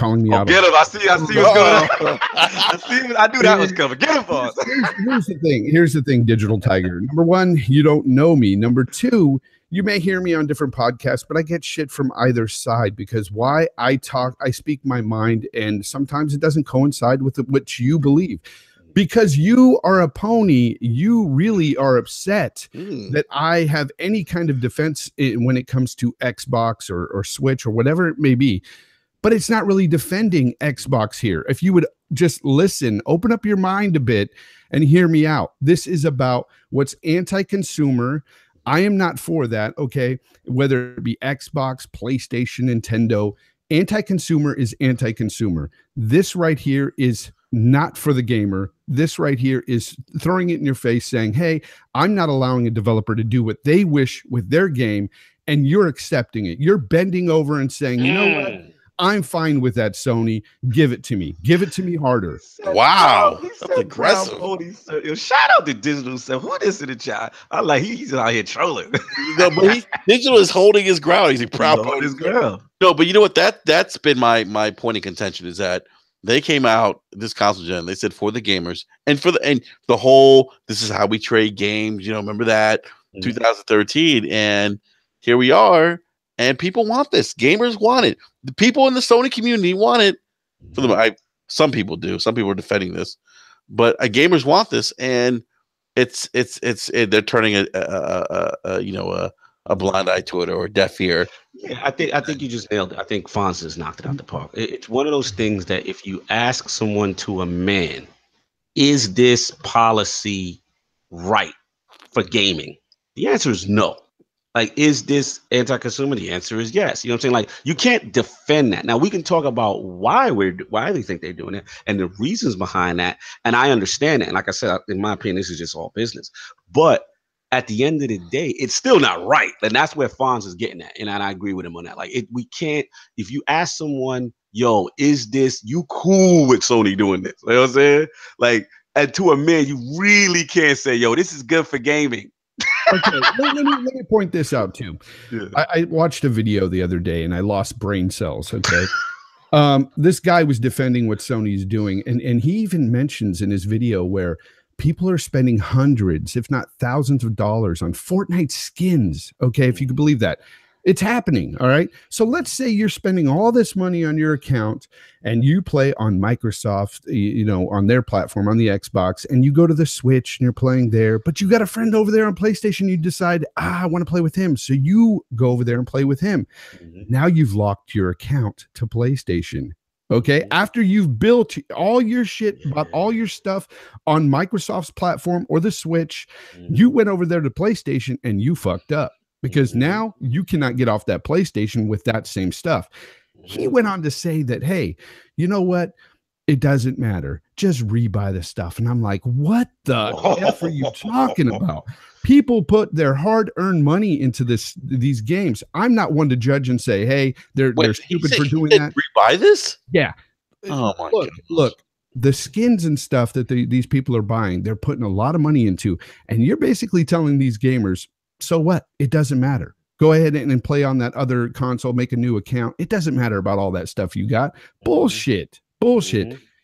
Get him! I see what's going on. I knew that was coming. Get him, boss. Here's the thing, Digital Tiger. Number one, you don't know me. Number two, you may hear me on different podcasts, but I get shit from either side because I speak my mind, and sometimes it doesn't coincide with what you believe. Because you are a pony, you really are upset that I have any kind of defense when it comes to Xbox or Switch or whatever it may be. But it's not really defending Xbox here. If you would just listen, open up your mind a bit and hear me out. This is about what's anti-consumer. I am not for that, okay? Whether it be Xbox, PlayStation, Nintendo, anti-consumer is anti-consumer. This right here is not for the gamer. This right here is throwing it in your face saying, hey, I'm not allowing a developer to do what they wish with their game, and you're accepting it. You're bending over and saying, you know what? I'm fine with that, Sony. Give it to me. Give it to me harder. Wow. That's aggressive. Shout out to Digital self. Who this in the chat? I like he's out here trolling. No, but Digital is holding his ground. He's a proud holding his ground. No, but you know what? That's been my point of contention is that they came out this console gen. They said for the gamers and the whole. This is how we trade games. You know, remember that 2013, and here we are. And people want this. Gamers want it. The people in the Sony community want it. For them, some people do. Some people are defending this, but gamers want this, and they're turning a blind eye to it or a deaf ear. Yeah, I think you just nailed it. I think Fonz has knocked it out the park. It's one of those things that if you ask someone to a man, is this policy right for gaming? The answer is no. Like, is this anti-consumer? The answer is yes. You know what I'm saying? Like, you can't defend that. Now, we can talk about why they think they're doing it and the reasons behind that. And I understand that. And like I said, in my opinion, this is just all business. But at the end of the day, it's still not right. And that's where Fonz is getting at. And I agree with him on that. Like, we can't, if you ask someone, yo, is this, you cool with Sony doing this? You know what I'm saying? Like, and to a man, you really can't say, yo, this is good for gaming. Okay, let me point this out too. Yeah. I watched a video the other day and I lost brain cells. Okay. This guy was defending what Sony's doing, and he even mentions in his video where people are spending hundreds, if not thousands of dollars on Fortnite skins. Okay, if you can believe that. It's happening. All right. So let's say you're spending all this money on your account and you play on Microsoft, on their platform, on the Xbox, and you go to the Switch and you're playing there, but you got a friend over there on PlayStation. You decide, I want to play with him. So you go over there and play with him. Now you've locked your account to PlayStation. Okay. After you've built all your shit about all your stuff on Microsoft's platform or the Switch, you went over there to PlayStation and you fucked up. Because now you cannot get off that PlayStation with that same stuff. He went on to say that, hey, you know what? It doesn't matter. Just rebuy the stuff. And I'm like, what the F are you talking about? People put their hard-earned money into these games. I'm not one to judge and say, hey, they're stupid for doing that. Rebuy this? Yeah. Oh my God. Look. The skins and stuff that these people are buying, they're putting a lot of money into. And you're basically telling these gamers, so what? It doesn't matter. Go ahead and play on that other console, make a new account. It doesn't matter about all that stuff you got. Bullshit.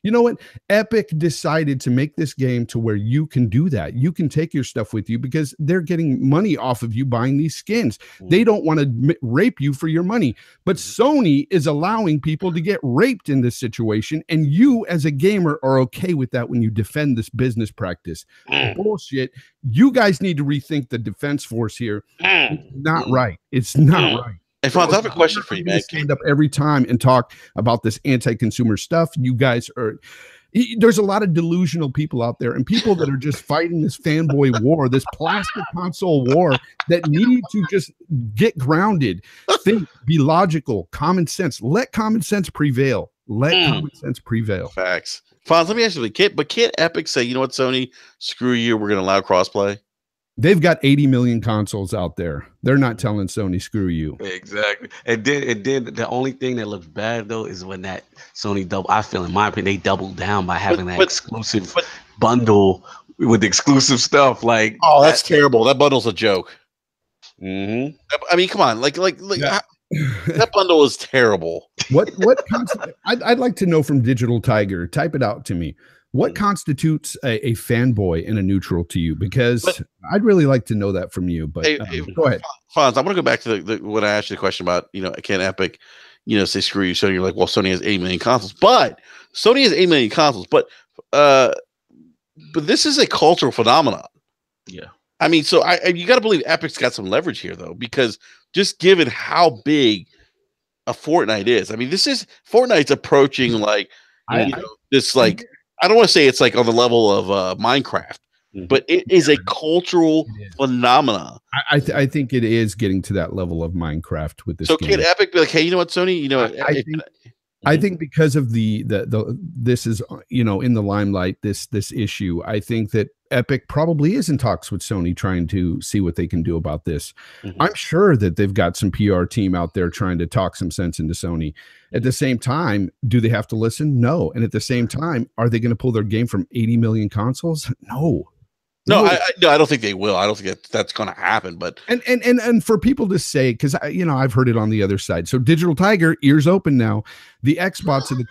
You know what? Epic decided to make this game to where you can do that. You can take your stuff with you because they're getting money off of you buying these skins. They don't want to rape you for your money. But Sony is allowing people to get raped in this situation. And you as a gamer are okay with that when you defend this business practice. Bullshit. You guys need to rethink the defense force here. It's not right. It's not right. Hey, Fonz, I have a question for you, man. Stand up every time and talk about this anti-consumer stuff. You guys are, there's a lot of delusional people out there and people that are just fighting this fanboy war, this plastic console war that need to just get grounded, think, be logical, common sense. Let common sense prevail. Let common sense prevail. Facts. Fonz, let me ask you, can't Epic say, you know what, Sony, screw you, we're going to allow crossplay? They've got 80 million consoles out there. They're not telling Sony, screw you. Exactly. And then the only thing that looks bad though is when that Sony I feel in my opinion, they doubled down by having exclusive bundle with exclusive stuff. Like, oh, that's terrible. That bundle's a joke. I mean, come on, that bundle is terrible. I'd like to know from Digital Tiger. Type it out to me. What constitutes a fanboy and a neutral to you? Because I'd really like to know that from you. But go ahead, Fonz. I want to go back to when I asked you the question about, can Epic, say screw you? So you're like, well, Sony has 8 million consoles, but Sony has 8 million consoles, but this is a cultural phenomenon. Yeah. I mean, so you got to believe Epic's got some leverage here, though, because just given how big a Fortnite is, I mean, Fortnite's approaching this I don't want to say it's like on the level of Minecraft, but it is a cultural phenomenon. I think it is getting to that level of Minecraft with this. So game. Can Epic be like, hey, you know what, Sony, I think because of the this is in the limelight, this issue, I think that Epic probably is in talks with Sony trying to see what they can do about this. I'm sure that they've got some PR team out there trying to talk some sense into Sony. At the same time, do they have to listen? No. And at the same time, are they going to pull their game from 80 million consoles? No. No, I don't think they will. I don't think that's going to happen. But and for people to say, because I've heard it on the other side. So Digital Tiger, ears open now. The Xbots of the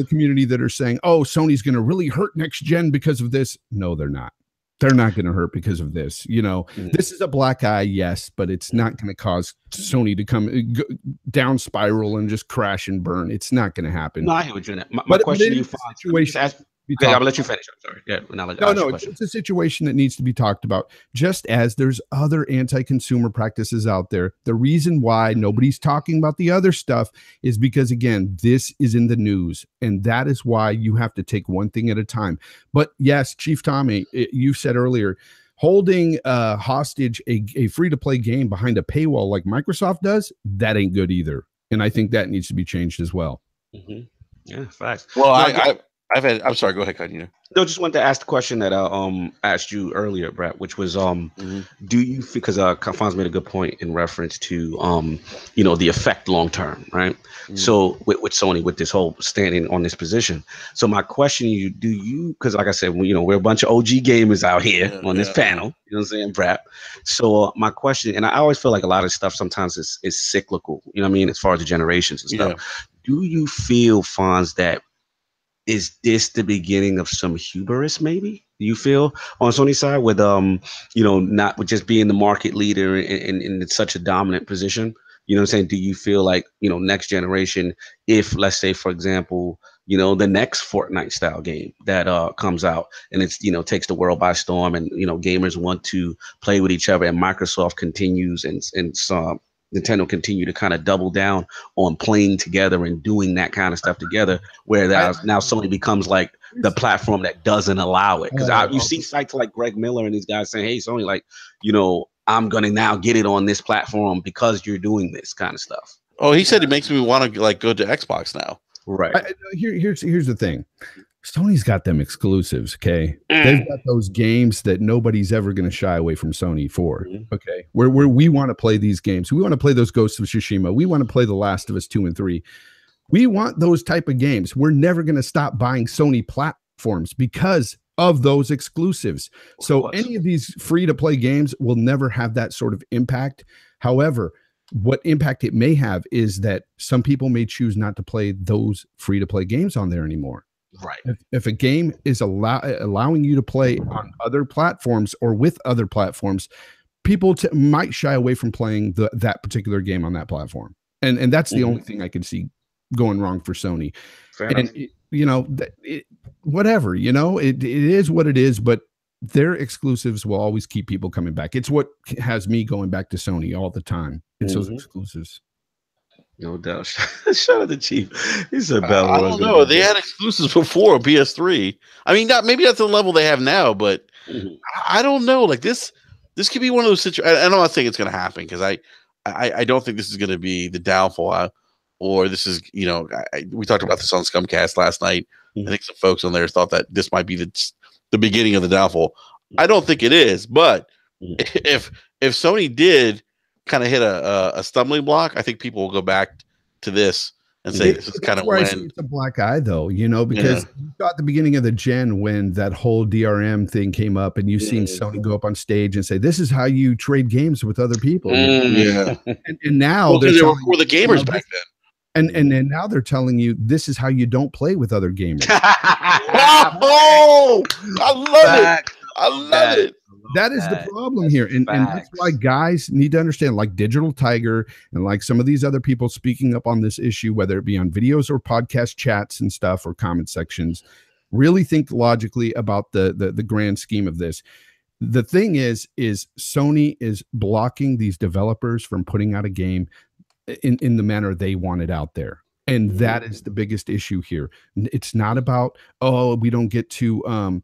community that are saying, oh, Sony's going to really hurt next gen because of this. No, they're not. They're not going to hurt because of this. This is a black eye, yes, but it's not going to cause Sony to come down spiral and just crash and burn. It's not going to happen. No, I hear what you're doing. My question to you, I'll let you finish. I'm sorry. Yeah, no, it's a situation that needs to be talked about. Just as there's other anti-consumer practices out there. The reason why nobody's talking about the other stuff is because, again, this is in the news, and that is why you have to take one thing at a time. But yes, Chief Tommy, you said earlier, holding hostage a free-to-play game behind a paywall like Microsoft does, that ain't good either. And I think that needs to be changed as well. Yeah, facts. Well, I'm sorry. Go ahead, Cognito. No, just wanted to ask the question that I asked you earlier, Brad, which was, do you, because Fonz made a good point in reference to, the effect long term, right? So with Sony, with this whole standing on this position. So my question to you, do you, because like I said, we're a bunch of OG gamers out here on this panel, you know what I'm saying, Brad? So my question, and I always feel like a lot of stuff sometimes is cyclical, you know what I mean, as far as the generations and stuff. Do you feel, Fonz, that is this the beginning of some hubris, maybe? Do you feel on Sony's side with not with just being the market leader in such a dominant position? You know what I'm saying? Do you feel like, next generation, if let's say, for example, the next Fortnite style game that comes out and it's, takes the world by storm and, gamers want to play with each other and Microsoft continues and Nintendo continue to kind of double down on playing together and doing that kind of stuff together, where now Sony becomes like the platform that doesn't allow it. Because you see sites like Greg Miller and these guys saying, hey, Sony, I'm going to now get it on this platform because you're doing this kind of stuff. Oh, he said it makes me want to go to Xbox now. Right. Here's the thing. Sony's got them exclusives, okay? They've got those games that nobody's ever going to shy away from Sony for, okay? Where we want to play these games. We want to play those Ghosts of Tsushima. We want to play The Last of Us 2 and 3. We want those type of games. We're never going to stop buying Sony platforms because of those exclusives. So any of these free-to-play games will never have that sort of impact. However, what impact it may have is that some people may choose not to play those free-to-play games on there anymore. Right. If a game is allowing you to play on other platforms or with other platforms, people might shy away from playing that particular game on that platform. And that's the only thing I could see going wrong for Sony. Whatever, it is what it is, but their exclusives will always keep people coming back. It's what has me going back to Sony all the time. It's those exclusives. No doubt. Shout out to Chief. He's a I don't know. They had exclusives before PS3. I mean, maybe not to the level they have now, but I don't know. Like this could be one of those situations. I'm not saying it's going to happen because I don't think this is going to be the downfall. or this is, we talked about this on Scumcast last night. I think some folks on there thought that this might be the beginning of the downfall. I don't think it is, but if Sony did kind of hit a stumbling block, I think people will go back to this and say this is kind of when it's a black eye, though, because you saw at the beginning of the gen when that whole DRM thing came up, and you've seen Sony go up on stage and say, "This is how you trade games with other people." Yeah, and now they were for the gamers back then. And then now they're telling you this is how you don't play with other gamers. Oh, I love it. I love it. That is the problem here. And that's why guys need to understand, like Digital Tiger and like some of these other people speaking up on this issue, whether it be on videos or podcast chats and stuff or comment sections, really think logically about the grand scheme of this. The thing is Sony is blocking these developers from putting out a game in the manner they want it out there. And that is the biggest issue here. It's not about, we don't get to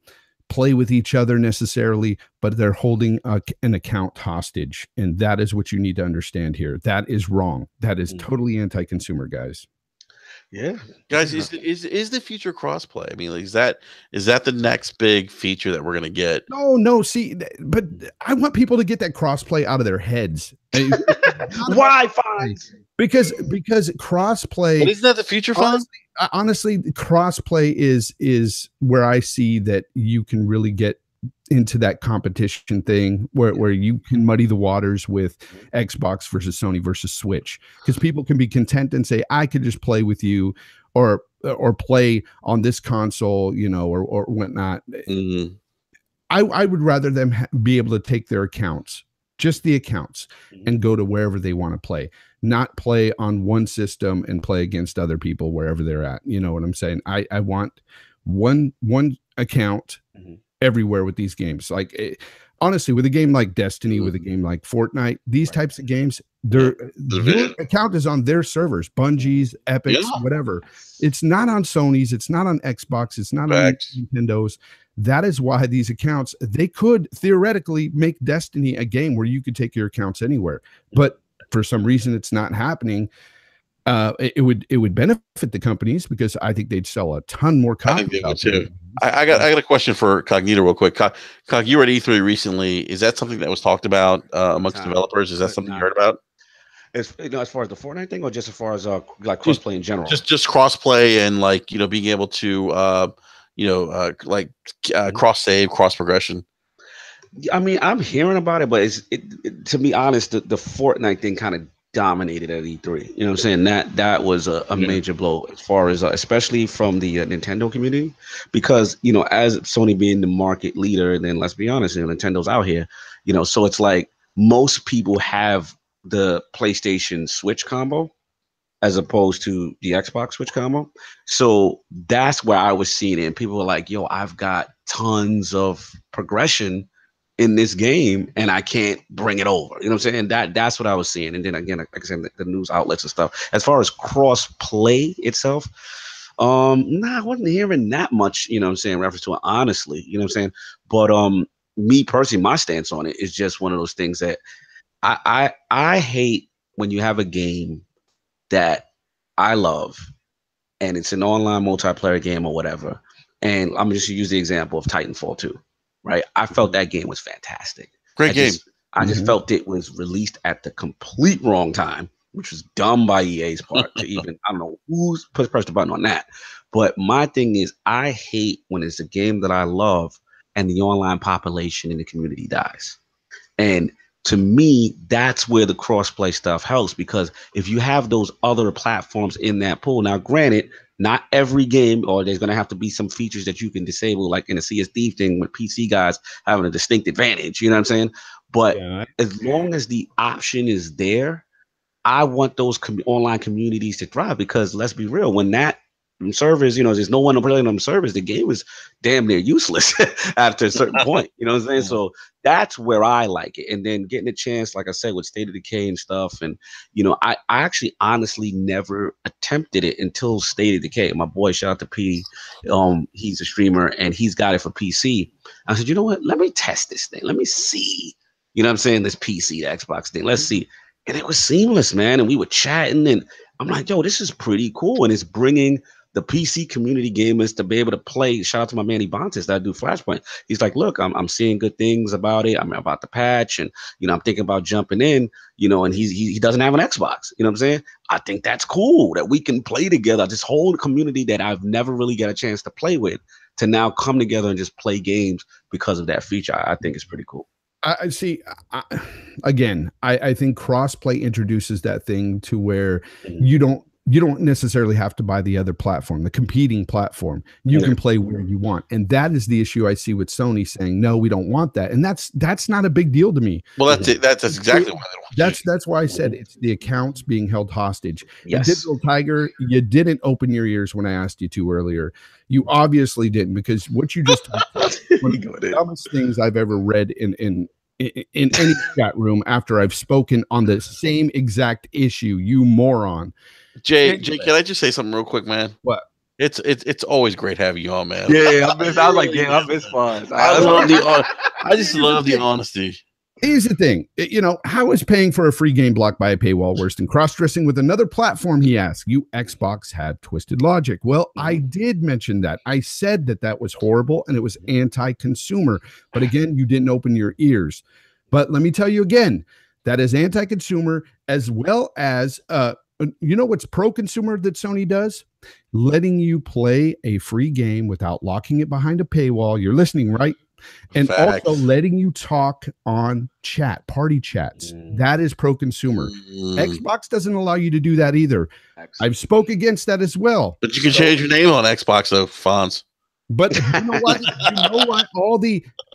play with each other necessarily, but they're holding an account hostage. And that is what you need to understand here. That is wrong. That is totally anti-consumer, guys. Yeah, guys, is the future crossplay? I mean, like, is that the next big feature that we're gonna get? No. See, but I want people to get that crossplay out of their heads. Why? Fine. Because crossplay. But isn't that the future? Honestly, crossplay is where I see that you can really get into that competition thing where you can muddy the waters with Xbox versus Sony versus Switch, because people can be content and say, I could just play with you or play on this console, or whatnot. I would rather them be able to take their accounts, just the accounts, and go to wherever they want to play, not play on one system and play against other people wherever they're at. You know what I'm saying? I want one account everywhere with these games. Like, honestly, with a game like Destiny, with a game like Fortnite, these types of games, your account is on their servers, Bungie's, Epic's, whatever. It's not on Sony's, it's not on Xbox, it's not on Nintendo's. That is why these accounts, they could theoretically make Destiny a game where you could take your accounts anywhere, but for some reason it's not happening. It would benefit the companies, because I think they'd sell a ton more copies. I got a question for Cognito real quick. Cog, you were at E3 recently. Is that something that was talked about amongst developers? Is that something you heard about? As far as the Fortnite thing, or just as far as like crossplay in general? Just crossplay and like being able to cross save, cross progression. I mean, I'm hearing about it, but to be honest, the Fortnite thing kind of dominated at E3. You know what I'm saying? That was a major blow as far as especially from the Nintendo community, because as Sony being the market leader, and then let's be honest, Nintendo's out here, so it's like most people have the PlayStation Switch combo as opposed to the Xbox Switch combo. So that's where I was seeing it, and people were like, yo, I've got tons of progression in this game and I can't bring it over. You know what I'm saying? That's what I was seeing. And then again, like I said, the news outlets and stuff. As far as cross play itself, I wasn't hearing that much, reference to it, honestly. You know what I'm saying? But me personally, my stance on it is just one of those things that I hate when you have a game that I love and it's an online multiplayer game or whatever. And I'm just use the example of Titanfall 2. Right, I felt that game was fantastic. Great game. I just felt it was released at the complete wrong time, which was dumb by EA's part to even, I don't know who's pressed the button on that. But my thing is, I hate when it's a game that I love and the online population in the community dies. And to me, that's where the crossplay stuff helps, because if you have those other platforms in that pool, now granted, not every game, or there's going to have to be some features that you can disable, like in the CSD thing with PC guys having a distinct advantage, you know what I'm saying? But as long as the option is there, I want those online communities to thrive, because let's be real, when that servers, there's no one playing on the servers, the game is damn near useless after a certain point, you know what I'm saying? So that's where I like it. And then getting a chance, like I said, with State of Decay and stuff, and I actually honestly never attempted it until State of Decay. My boy, shout out to P, he's a streamer and he's got it for PC. I said, you know what, let me test this thing, let me see, this PC, the Xbox thing, let's see. And it was seamless, man. And we were chatting, and I'm like, yo, this is pretty cool, and it's bringing the PC community gamers to be able to play. Shout out to my man Ebontis that I do Flashpoint. He's like, look, I'm seeing good things about it. I'm about the patch, and I'm thinking about jumping in. And he doesn't have an Xbox. You know what I'm saying? I think that's cool that we can play together. This whole community that I've never really got a chance to play with to now come together and just play games because of that feature. I think it's pretty cool. I see. I think crossplay introduces that thing to where you don't necessarily have to buy the other platform, the competing platform. You can play where you want, and that is the issue I see with Sony saying no, we don't want that, and that's not a big deal to me. Well, that's it. That's exactly why they don't. That's why I said it's the accounts being held hostage. Yes. Digital Tiger, you didn't open your ears when I asked you to earlier. You obviously didn't, because what you just talked about one of the dumbest things I've ever read in any chat room after I've spoken on the same exact issue. You moron. Jay, can I just say something real quick, man? What? It's always great having you on, man. Yeah, I was like, damn, I miss fun. I just love the honesty. Here's the thing, how is paying for a free game blocked by a paywall worse than cross-dressing with another platform, he asked. You Xbox had twisted logic. Well, I did mention that. I said that was horrible and it was anti-consumer. But again, you didn't open your ears. But let me tell you again, that is anti-consumer, as well as, what's pro-consumer that Sony does? Letting you play a free game without locking it behind a paywall. You're listening, right? And Facts. Also letting you talk on chat, party chats. That is pro-consumer. Xbox doesn't allow you to do that either. I've spoke against that as well. But you can change your name on Xbox, though, Fonz. But you know what?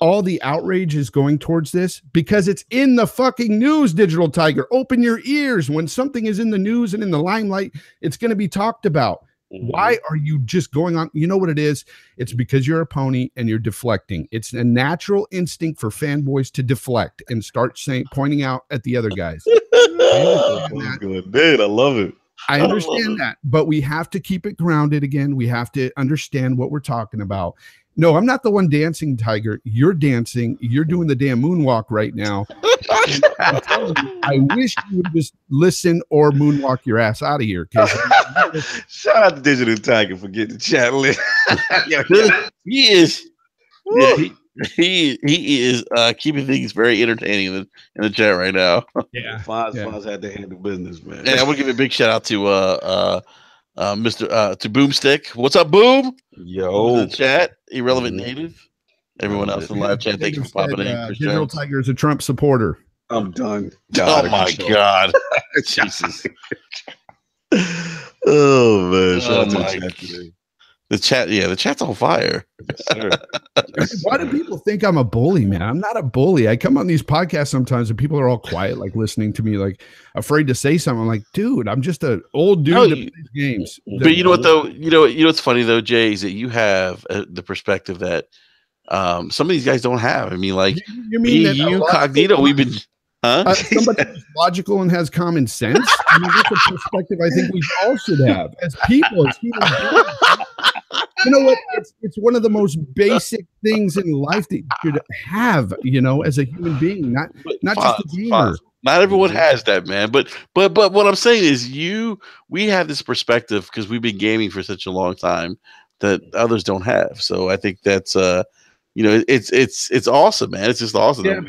All the outrage is going towards this because it's in the fucking news, Digital Tiger. Open your ears. When something is in the news and in the limelight, it's going to be talked about. Why are you just going on? You know what it is? It's because you're a pony and you're deflecting. It's a natural instinct for fanboys to deflect and start pointing out at the other guys. Dude, I love it. I understand that, but we have to keep it grounded again. We have to understand what we're talking about. No, I'm not the one dancing, Tiger. You're dancing. You're doing the damn moonwalk right now. I'm telling you, I wish you would just listen or moonwalk your ass out of here. Shout out to Digital Tiger for getting the chat lit. He is. Yeah, he is keeping things very entertaining in the chat right now. Yeah, Fonz had to handle business, man. And I want to give a big shout out to to Boomstick. What's up, Boom? Yo, in the chat, Irrelevant Native. Everyone else in the live chat, thank you for popping in. Digital Tiger is a Trump supporter. I'm done. Oh my God, Jesus! Oh man, shout out to the chat today. The chat's on fire. Yes, why do people think I'm a bully, man? I'm not a bully. I come on these podcasts sometimes and people are all quiet, like listening to me, like afraid to say something. I'm like, dude, I'm just an old dude that plays games. But you know what though? You know what's funny though, Jay, is that you have the perspective that some of these guys don't have. I mean, like you mean you Cognito, we've been somebody who's logical and has common sense. I mean, that's a perspective I think we all should have as people, as human beings. You know what? It's one of the most basic things in life that you should have, as a human being, not just a gamer. Not everyone has that, man. But what I'm saying is we have this perspective because we've been gaming for such a long time that others don't have. So I think that's it's awesome, man. It's just awesome. Yeah,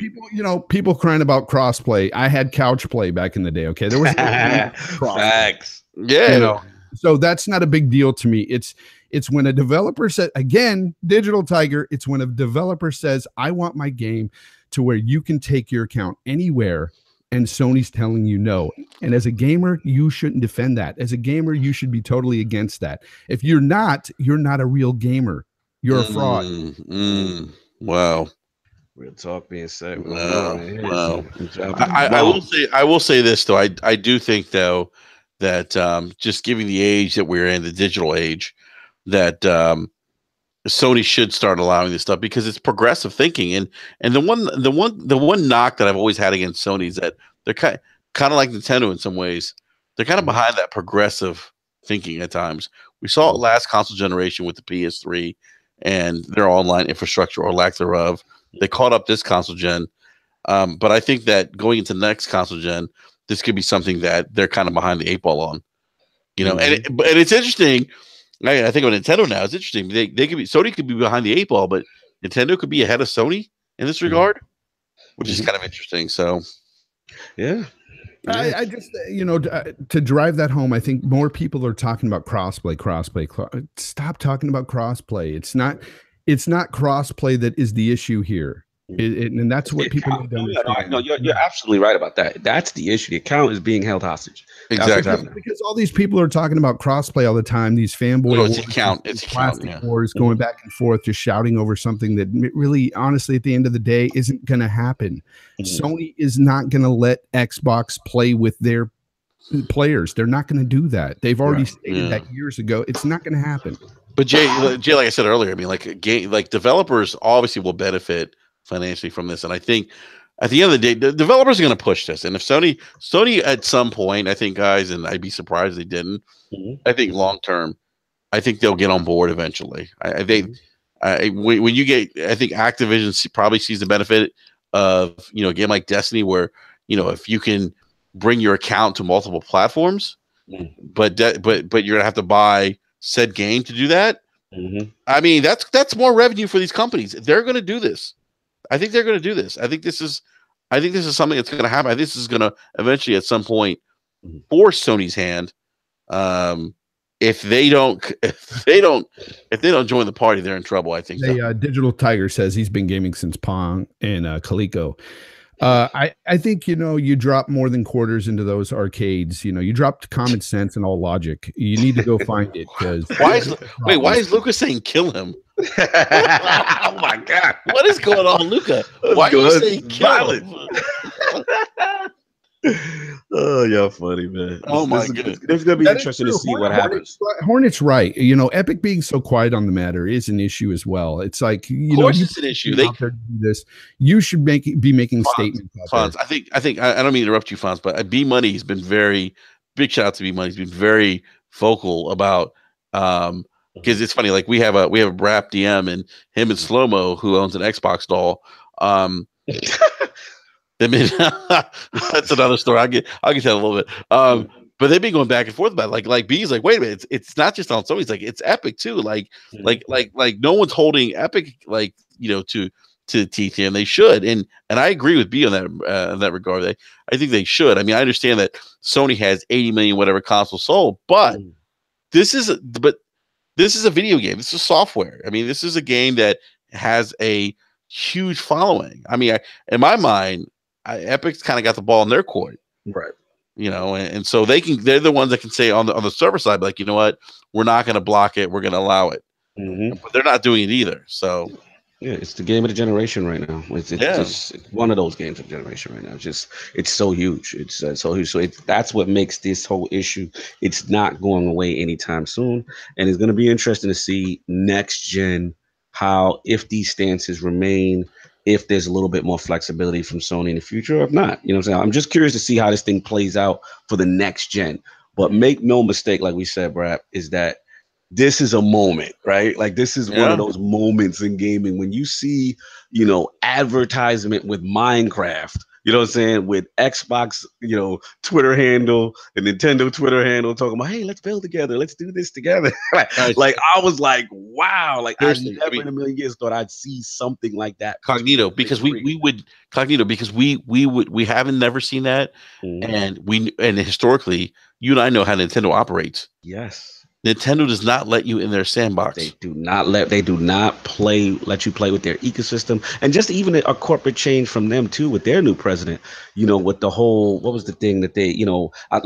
people crying about crossplay. I had couch play back in the day. Okay, there was facts. Yeah, so that's not a big deal to me. It's when a developer says, again, Digital Tiger, it's when a developer says, I want my game to where you can take your account anywhere, and Sony's telling you no. And as a gamer, you shouldn't defend that. As a gamer, you should be totally against that. If you're not a real gamer. You're a fraud. Wow. Real talk being said. Wow. I will say this though. I do think though that just given the age that we're in, the digital age, that Sony should start allowing this stuff because it's progressive thinking. And the one knock that I've always had against Sony is that they're kind of like Nintendo in some ways. They're kind of behind that progressive thinking at times. We saw it last console generation with the PS3 and their online infrastructure or lack thereof. They caught up this console gen. But I think that going into the next console gen, this could be something that they're kind of behind the eight ball on. You know, and it's interesting. I think of Nintendo now. It's interesting. They could be Sony could be behind the 8 ball, but Nintendo could be ahead of Sony in this regard, which is kind of interesting. So, yeah. I just, to drive that home, I think more people are talking about crossplay. Stop talking about crossplay. It's not crossplay that is the issue here. And that's what people need to understand. No, you're absolutely right about that. That's the issue. The account is being held hostage. Exactly. Because all these people are talking about crossplay all the time. These fanboy wars going back and forth, just shouting over something that really, honestly, at the end of the day, isn't going to happen. Sony is not going to let Xbox play with their players. They're not going to do that. They've already stated that years ago. It's not going to happen. But Jay, like I said earlier, I mean, like developers obviously will benefit financially from this, and I think at the end of the day, the developers are going to push this. And if Sony at some point, I think, guys, and I'd be surprised if they didn't. I think long term, I think they'll get on board eventually. When you get, I think Activision probably sees the benefit of a game like Destiny, where if you can bring your account to multiple platforms, but you're gonna have to buy said game to do that. I mean, that's more revenue for these companies. They're going to do this. I think they're going to do this. I think this is something that's going to happen. I think this is going to eventually, at some point, force Sony's hand. If they don't join the party, they're in trouble. I think. Digital Tiger says he's been gaming since Pong and Coleco. I think you drop more than quarters into those arcades. You dropped common sense and all logic. You need to go find it. Because why is Lucas saying kill him? Oh my God! What is going on, Luca? Why are you saying kill him? Oh, y'all funny, man. Oh my goodness. It's gonna be interesting to see what happens. Hornet's right. Epic being so quiet on the matter is an issue as well. It's like, of course it's an issue. You should be making statements. Fonz, I think I don't mean to interrupt you, Fonz, but B Money has been big shout out to B Money. He's been very vocal about because it's funny. Like we have a BRAP DM, and him and Slow Mo, who owns an Xbox doll. That's another story. I'll get to that a little bit. But they've been going back and forth about it. Like B's like, wait a minute, it's not just on Sony. It's like it's Epic too. Like no one's holding Epic to teeth here, and they should. And I agree with B on that in that regard. I think they should. I mean, I understand that Sony has 80 million whatever consoles sold, but this is a video game. This is software. I mean, this is a game that has a huge following. I mean, in my mind, Epic's kind of got the ball in their court, right? And so they're the ones that can say on the server side, like, you know what, we're not going to block it, we're going to allow it. But they're not doing it either. So yeah, it's the game of the generation right now. It's just one of those games of the generation right now. It's so huge. It's so huge. So that's what makes this whole issue. It's not going away anytime soon, and it's going to be interesting to see next gen how, if these stances remain, if there's a little bit more flexibility from Sony in the future, or if not. You know what I'm saying? I'm just curious to see how this thing plays out for the next gen. But make no mistake, like we said, Brad, is that this is a moment, right? Like this is one of those moments in gaming when you see, advertisement with Minecraft, you know what I'm saying, with Xbox, Twitter handle and Nintendo Twitter handle talking about, hey, let's build together, let's do this together. Like I was like, wow, like I never in a million years thought I'd see something like that. Cognito, because we haven't never seen that, and historically, you and I know how Nintendo operates. Yes. Nintendo does not let you in their sandbox. They do not let you play with their ecosystem, and just even a corporate change from them too with their new president. With the whole, what was the thing that they,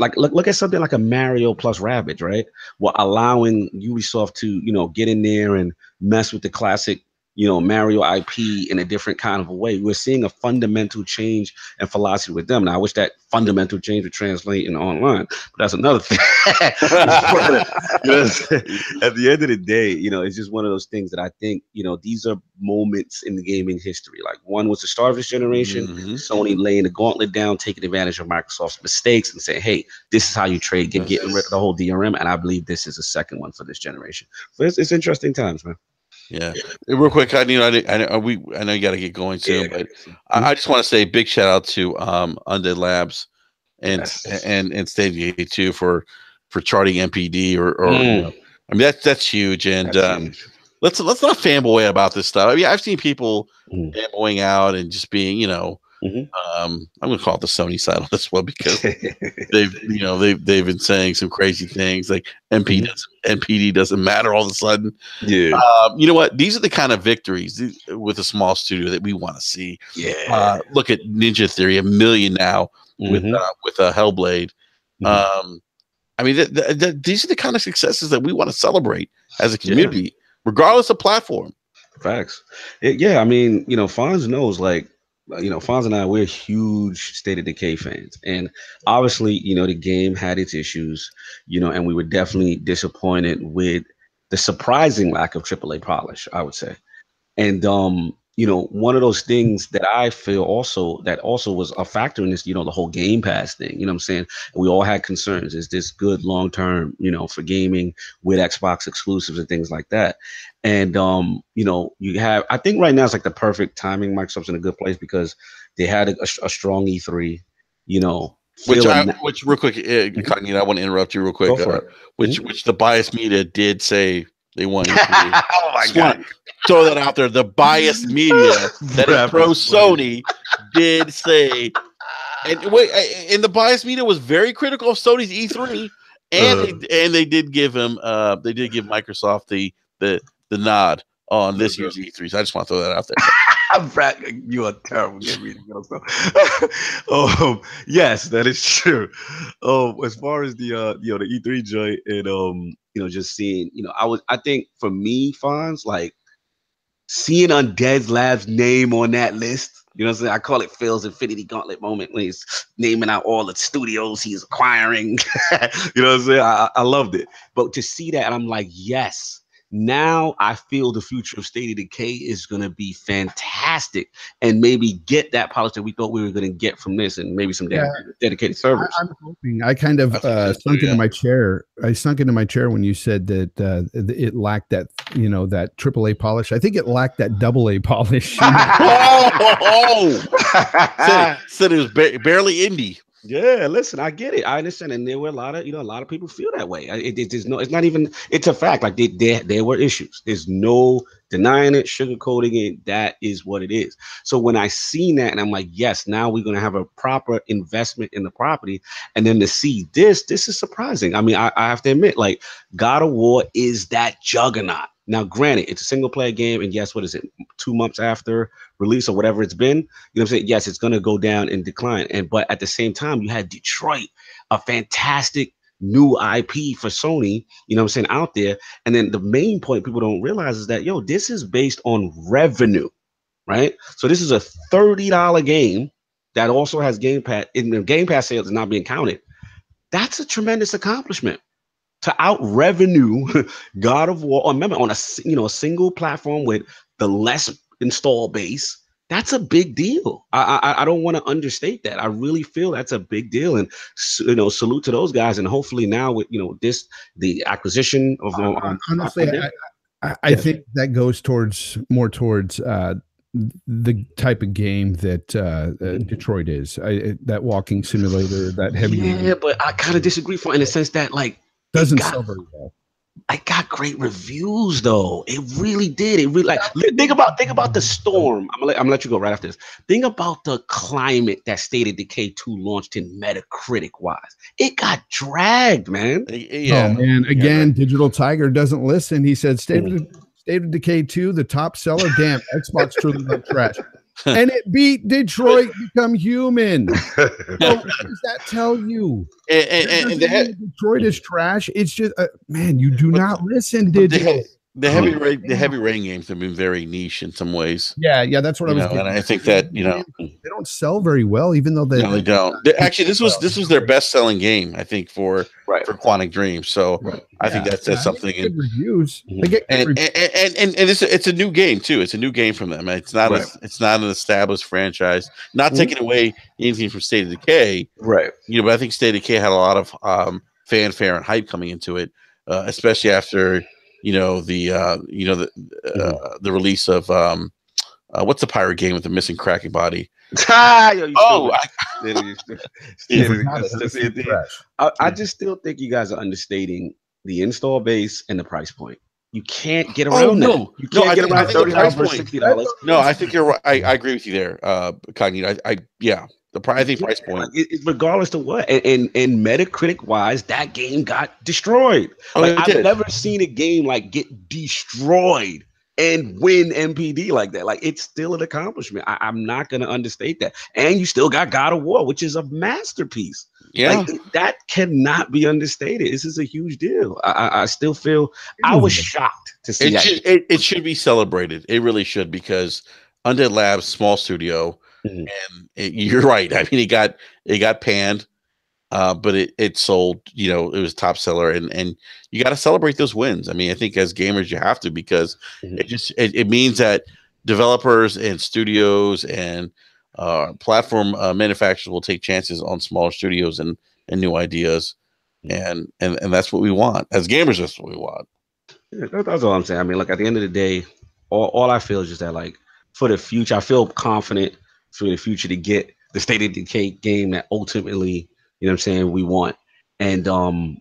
like look at something like a Mario plus Rabbids, right? Well, allowing Ubisoft to get in there and mess with the classic Mario IP in a different kind of a way. We're seeing a fundamental change and philosophy with them. Now, I wish that fundamental change would translate in online, but that's another thing. At the end of the day, it's just one of those things that I think, these are moments in the gaming history. Like one was the start of this generation, Sony laying the gauntlet down, taking advantage of Microsoft's mistakes and saying, hey, this is how you trade, getting rid of the whole DRM. And I believe this is a second one for this generation. So it's interesting times, man. Yeah, real quick, I know you got to get going soon, but I just want to say big shout out to Undead Labs and Stadia too for for charting NPD or you know, I mean that's huge. And let's not fanboy about this stuff. I mean, I've seen people fanboying out and just being, you know, I'm gonna call it the Sony side on this one because they've been saying some crazy things like NPD doesn't matter all of a sudden. Yeah. You know what? These are the kind of victories with a small studio that we want to see. Yeah. Look at Ninja Theory, 1 million now with Hellblade. I mean, these are the kind of successes that we want to celebrate as a community, regardless of platform. Facts. I mean, you know, Fonz knows, like, you know, Fonz and I, we're huge State of Decay fans. And obviously, you know, the game had its issues, you know, and we were definitely disappointed with the surprising lack of AAA polish, I would say. And you know, one of those things that I feel also was a factor in this, you know, the whole Game Pass thing, you know what I'm saying? We all had concerns. Is this good long term, you know, for gaming with Xbox exclusives and things like that? And you know, you have, I think right now it's like the perfect timing. Microsoft's in a good place because they had a strong E3, you know. Which real quick, Cognito, I want to interrupt you real quick. Which the biased media did say they won E3. Oh my God. Throw that out there. The biased media that is pro Sony did say, and the biased media was very critical of Sony's E3, and they did give Microsoft the nod on this year's E3. So I just want to throw that out there. Brad, you are terrible. Yes, that is true. As far as the you know, the E3 joint and you know, just seeing, you know, I think for me, Fonz, like, seeing Undead Labs' name on that list, you know what I'm saying? I call it Phil's Infinity Gauntlet moment when he's naming out all the studios he's acquiring. You know what I'm saying? I loved it. But to see that, I'm like, yes, now I feel the future of State of Decay is going to be fantastic and maybe get that polish that we thought we were going to get from this and maybe some dedicated servers. I'm hoping. I kind of sunk into my chair. I sunk into my chair when you said that it lacked that, you know, that AAA polish. I think it lacked that AA polish. Said it was barely indie. Yeah, listen, I get it. I understand, and there were a lot of people feel that way. It's not even. It's a fact. Like there were issues. There's no denying it, sugarcoating it. That is what it is. So when I seen that, and I'm like, yes, now we're gonna have a proper investment in the property, and then to see this is surprising. I mean, I have to admit, like, God of War is that juggernaut. Now, granted, it's a single player game, and yes, what is it, 2 months after release or whatever it's been? You know what I'm saying? Yes, it's going to go down and decline. But at the same time, you had Detroit, a fantastic new IP for Sony, you know what I'm saying, out there. And then the main point people don't realize is that, yo, this is based on revenue, right? So this is a $30 game that also has Game Pass. In the Game Pass sales is not being counted. That's a tremendous accomplishment. To out revenue God of War, remember, on a single platform with the less install base, that's a big deal. I don't want to understate that. I really feel that's a big deal, and you know, salute to those guys. And hopefully now with, you know, the acquisition of honestly, I think that goes more towards the type of game that Detroit is. That walking simulator, that heavy. Yeah, but I kind of disagree in the sense that, like, doesn't sell very well. I got great reviews though. It really did. It really, like, think about the storm. I'm gonna let you go right after this. Think about the climate that State of Decay 2 launched in Metacritic wise. It got dragged, man. Yeah. Oh man. Again, Digital Tiger doesn't listen. He said State of Decay 2, the top seller. Damn, Xbox truly went trash. And it beat Detroit Become Human. So what does that tell you? And Detroit is trash. It's just man, you do not listen, Digital. The heavy rain games have been very niche in some ways. Yeah, that's what I was getting. And I think that, you know, they don't sell very well, even though they don't. Actually, this was their best selling game, I think, for Quantic Dream. So I think that says something. Good reviews. They get and it's a new game too. It's a new game from them. It's not it's not an established franchise. Not taking away anything from State of Decay, right? You know, but I think State of Decay had a lot of fanfare and hype coming into it, especially after, you know, the release of what's the pirate game with the missing cracking body? I just still think you guys are understating the install base and the price point. You can't get around that. You can't get around $30 versus $60. No, I think you're right. I agree with you there, Cognito. I think price point. Regardless of what, and Metacritic wise, that game got destroyed. I've never seen a game like get destroyed and win NPD like that. Like, it's still an accomplishment. I'm not going to understate that. And you still got God of War, which is a masterpiece. Yeah, like, that cannot be understated. This is a huge deal. I still feel I was shocked to see it should be celebrated. It really should, because Undead Labs, small studio, and you're right. I mean, it got panned, but it sold. You know, it was top seller, and you got to celebrate those wins. I mean, I think as gamers you have to, because it means that developers and studios and platform manufacturers will take chances on smaller studios and new ideas, and that's what we want as gamers. That's what we want. Yeah, that's all I'm saying. I mean, like, at the end of the day, all I feel is just that, like, for the future, I feel confident for the future to get the State of Decay game that ultimately, you know what I'm saying, we want. And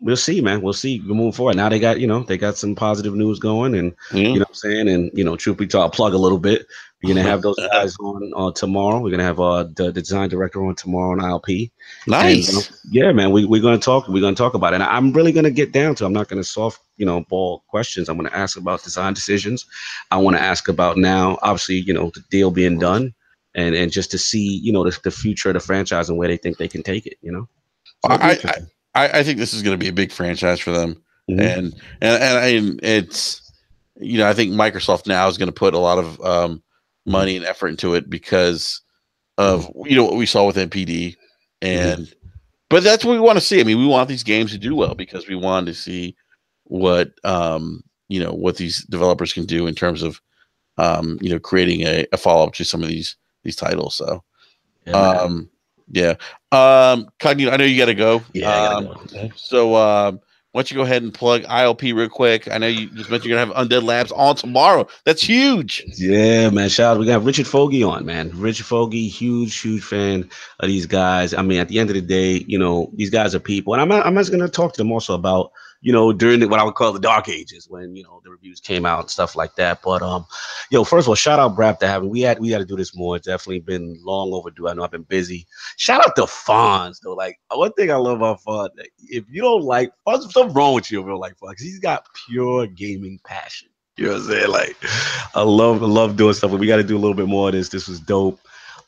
we'll see, man. We'll see. We're moving forward. Now they got some positive news going, and you know what I'm saying, and truth be told, I'll plug a little bit. We're gonna have those guys on tomorrow. We're gonna have the design director on tomorrow on ILP. Nice. And, yeah, man. We're gonna talk. We're gonna talk about it. And I'm really gonna get down to. I'm not gonna soft ball questions. I'm gonna ask about design decisions. I want to ask about now, obviously, the deal being done, and just to see the future of the franchise and where they think they can take it. So I think this is going to be a big franchise for them, and it's I think Microsoft now is going to put a lot of money and effort into it because of what we saw with NPD, but that's what we want to see. I mean, we want these games to do well because we want to see what what these developers can do in terms of creating a follow up to some of these titles. So. Yeah. Cognito, I know you got to go. Yeah, I gotta go. So why don't you go ahead and plug ILP real quick? I know you just mentioned you're going to have Undead Labs on tomorrow. That's huge. Yeah, man. Shout out. We got Richard Fogey on, man. Richard Fogey, huge fan of these guys. I mean, at the end of the day, these guys are people. And I'm just going to talk to them also about, during what I would call the dark ages when, the reviews came out and stuff like that. But, first of all, shout out BRAP to having, we got to do this more. It's definitely been long overdue. I know I've been busy. Shout out to Fonz though. Like, one thing I love about Fonz, if you don't like Fonz, something wrong with you if you don't like Fonz, because he's got pure gaming passion. You know what I'm saying? Like, I love doing stuff, but we got to do a little bit more of this. This was dope.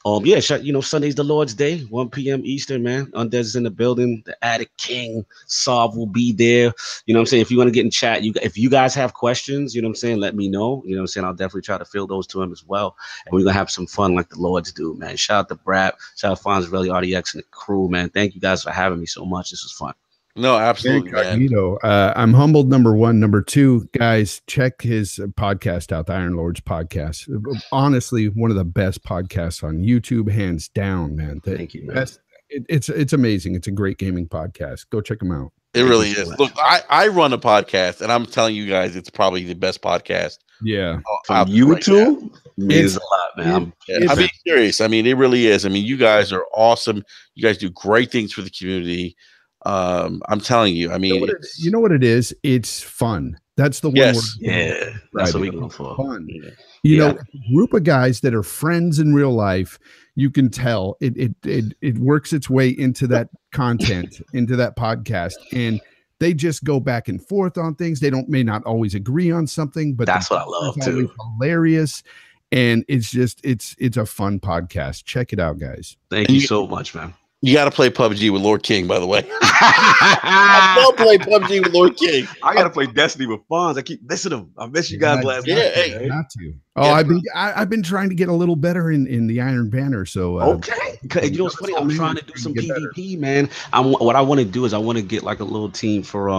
Sunday's the Lord's Day, 1 p.m. Eastern, man. Undead's in the building. The Attic King, Sav will be there. You know what I'm saying? If you want to get in chat, if you guys have questions, you know what I'm saying, let me know. You know what I'm saying? I'll definitely try to fill those to him as well. And we're going to have some fun like the Lords do, man. Shout out to BRAP. Shout out Fonzarelli, RDX, and the crew, man. Thank you guys for having me so much. This was fun. No, absolutely, Cognito. I'm humbled, number one. Number two, guys, check his podcast out, the Iron Lords podcast. Honestly, one of the best podcasts on YouTube, hands down, man. Thank you, man. It's amazing. It's a great gaming podcast. Go check them out. It really is. Look, I run a podcast, and I'm telling you guys, it's probably the best podcast. Yeah. From YouTube? Right, means a lot, man. I'm being serious. I mean, it really is. I mean, you guys are awesome. You guys do great things for the community. I'm telling you. I mean, you know what it is? It's fun. That's the one. Yes. Yeah. That's what we're going for. Fun. You know, a group of guys that are friends in real life. You can tell it works its way into that content, into that podcast, and they just go back and forth on things. They may not always agree on something, but that's what I love too. Hilarious. And it's a fun podcast. Check it out, guys. Thank you so much, man. You got to play PUBG with Lord King, by the way. I love playing PUBG with Lord King. I got to play Destiny with Fonz. I keep missing them. I miss you guys last night. Yeah, not to. Oh, I've been trying to get a little better in the Iron Banner. So okay, you know what's funny? I'm trying to do some PvP, man. What I want to do is I want to get like a little team for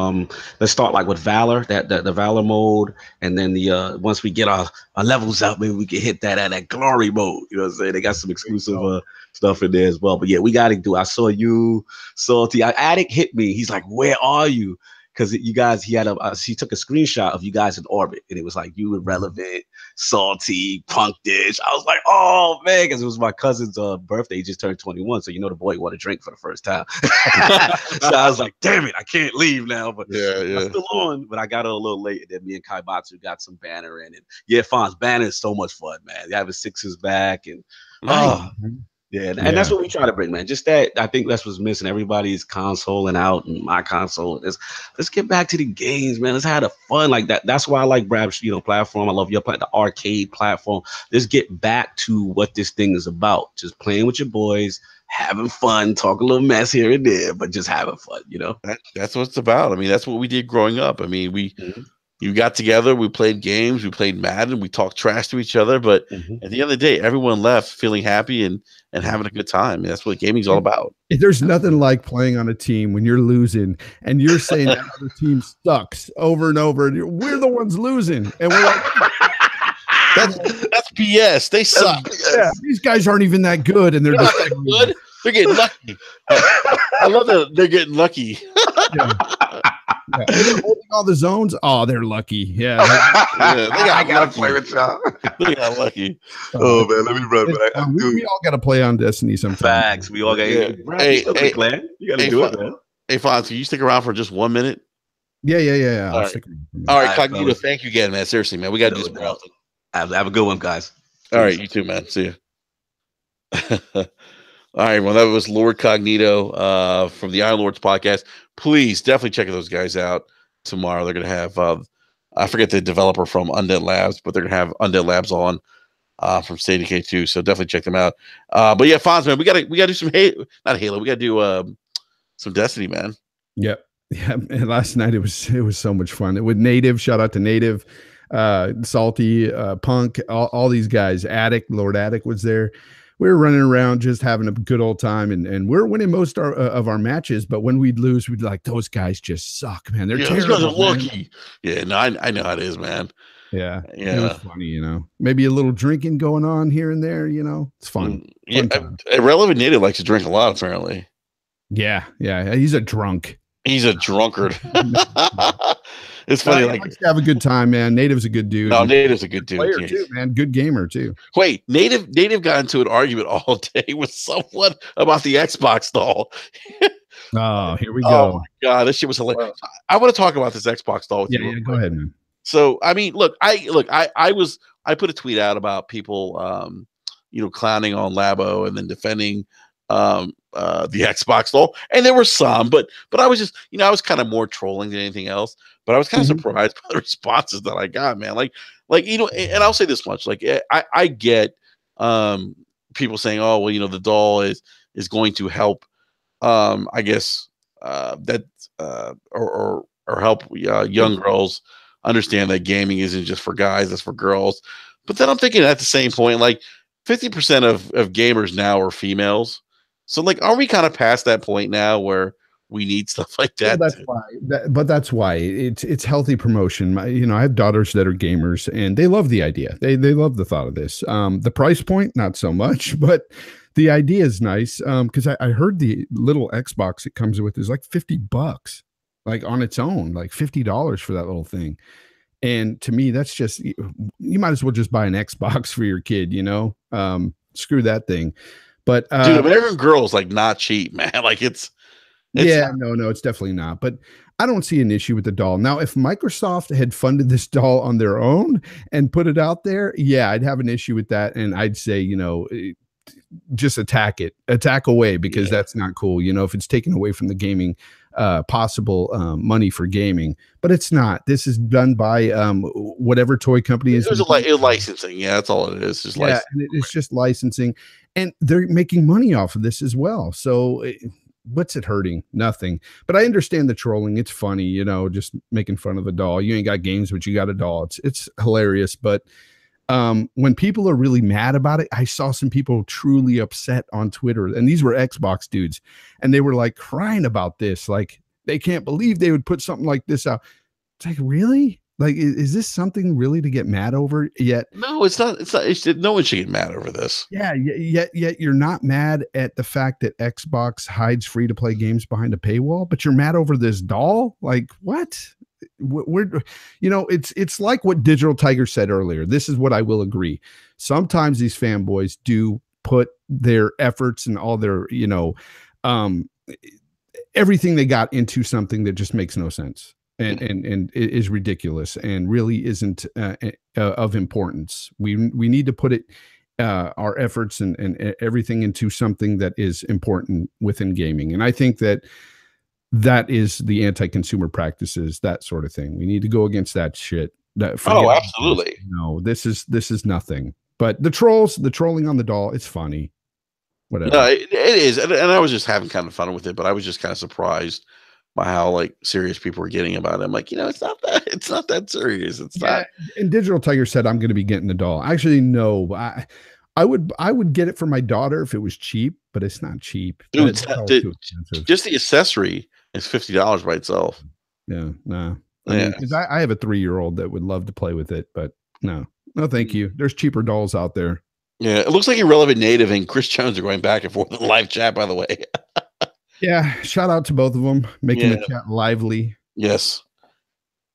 let's start like with Valor, the Valor mode, and then the once we get our levels up, maybe we can hit that glory mode. You know what I'm saying? They got some exclusive stuff in there as well. But yeah, we got to do. I saw you, Salty. Attic hit me. He's like, "Where are you?" because you guys, he took a screenshot of you guys in orbit, and it was like you were relevant, salty, punk dish. I was like, oh man, because it was my cousin's birthday. He just turned 21, so the boy wanted to drink for the first time. So I was like, damn it, I can't leave now. But I'm still on. But I got it a little late, and then me and Kai Batsu got some banner in, and yeah, Fonz, banner is so much fun, man. You have his Sixers back, and yeah, and that's what we try to bring, man. Just that, I think that's what's missing. Everybody's consoling out, and my console. Let's get back to the games, man. Let's have the fun like that. That's why I like BRAP's, platform. I love your the arcade platform. Let's get back to what this thing is about. Just playing with your boys, having fun, talk a little mess here and there, but just having fun. That's what it's about. I mean, that's what we did growing up. I mean, you got together, we played games, we played Madden, we talked trash to each other, but at the end of the day, everyone left feeling happy and having a good time. I mean, that's what gaming's all about. There's nothing like playing on a team when you're losing and you're saying that other team sucks over and over, and we're the ones losing, and we're like, that's BS. They suck. Yeah, these guys aren't even that good, and they're just not that good. They're getting lucky. I love that they're getting lucky. Yeah. They're holding all the zones. Oh, they're lucky. Yeah, I gotta play with y'all. They got lucky. Oh man, let me run. We all got to play on Destiny sometimes. Facts. We all got. Hey, you gotta do it, man. Hey, Fonz, can you stick around for just 1 minute? Yeah. All right, Cognito. Thank you again, man. Seriously, man, we got to do this more often. Have a good one, guys. All right, you too, man. See you. All right, well, that was Lord Cognito from the Iron Lords podcast. Please definitely check those guys out tomorrow. They're going to have, I forget the developer from Undead Labs, but they're going to have Undead Labs on from State Decay too. So definitely check them out. But yeah, Fonz, man, we got to do some not Halo. We got to do some Destiny, man. Yep. Yeah. And last night it was so much fun with Native. Shout out to Native, Salty, Punk, all these guys. Lord Attic was there. We were running around just having a good old time, and we're winning most of our matches. But when we'd lose, we'd be like, those guys just suck, man. They're terrible. Those guys are lucky. Yeah, no, I know how it is, man. Yeah. It was funny, Maybe a little drinking going on here and there, It's fun. Irrelevant Native likes to drink a lot, apparently. Yeah. He's a drunk. He's a drunkard. It's funny. He likes to have a good time, man. Native's a good dude. No, Native's a good dude. Player too, man. Good gamer too. Wait, Native got into an argument all day with someone about the Xbox doll. Oh, here we go. Oh my God, this shit was hilarious. Wow. I want to talk about this Xbox doll with you. Yeah, go ahead, man. So, I mean, I put a tweet out about people, clowning on Labo and then defending the Xbox doll, and there were some, but I was just, I was kind of more trolling than anything else. But I was kind of surprised by the responses that I got, man. Like, and I'll say this much: like, I get people saying, "Oh, well, the doll is going to help." I guess that or help young girls understand that gaming isn't just for guys; it's for girls. But then I'm thinking at the same point, like 50% of gamers now are females. So, like, are we kind of past that point now where we need stuff like that? Well, that's why it's healthy promotion. I have daughters that are gamers, and they love the idea. They love the thought of this. The price point, not so much, but the idea is nice. Because I heard the little Xbox it comes with is like $50, like on its own, like $50 for that little thing. And to me, that's just, you might as well just buy an Xbox for your kid. Screw that thing. But dude, American Girl is like not cheap, man. Like it's no, it's definitely not. But I don't see an issue with the doll. Now, if Microsoft had funded this doll on their own and put it out there, yeah, I'd have an issue with that. And I'd say, just attack away, because that's not cool. If it's taken away from the gaming, possible money for gaming, but it's not. This is done by whatever toy company is. There's a licensing. Yeah, that's all it is. And it's just licensing, and they're making money off of this as well. So what's it hurting? Nothing. But I understand the trolling. It's funny, just making fun of the doll. You ain't got games, but you got a doll. It's hilarious. But when people are really mad about it, I saw some people truly upset on Twitter, and these were Xbox dudes, and they were like crying about this. Like, they can't believe they would put something like this out. It's like, really? Like, is this something really to get mad over? Yet, no, it's not. No one should get mad over this. Yeah, yet you're not mad at the fact that Xbox hides free to play games behind a paywall, but you're mad over this doll. Like, what? We're, it's like what Digital Tiger said earlier. This is what I will agree. Sometimes these fanboys do put their efforts and all their, everything they got into something that just makes no sense. And it is ridiculous and really isn't of importance. We need to put it our efforts and everything into something that is important within gaming. And I think that is the anti-consumer practices, that sort of thing. We need to go against that shit. Absolutely. No, this is nothing. But the trolling on the doll, it's funny. Whatever. No, it is, and I was just having kind of fun with it, but I was just kind of surprised by how like serious people were getting about it. I'm like, it's not that serious. It's not. And Digital Tiger said, I'm going to be getting the doll. Actually, no, I would get it for my daughter if it was cheap, but it's not cheap. Dude, just the accessory is $50 by itself. Yeah, nah. I have a 3-year-old that would love to play with it, but no, thank you. There's cheaper dolls out there. Yeah, it looks like Irrelevant Native and Chris Jones are going back and forth in live chat, by the way. Yeah, shout out to both of them, making the chat lively. Yes.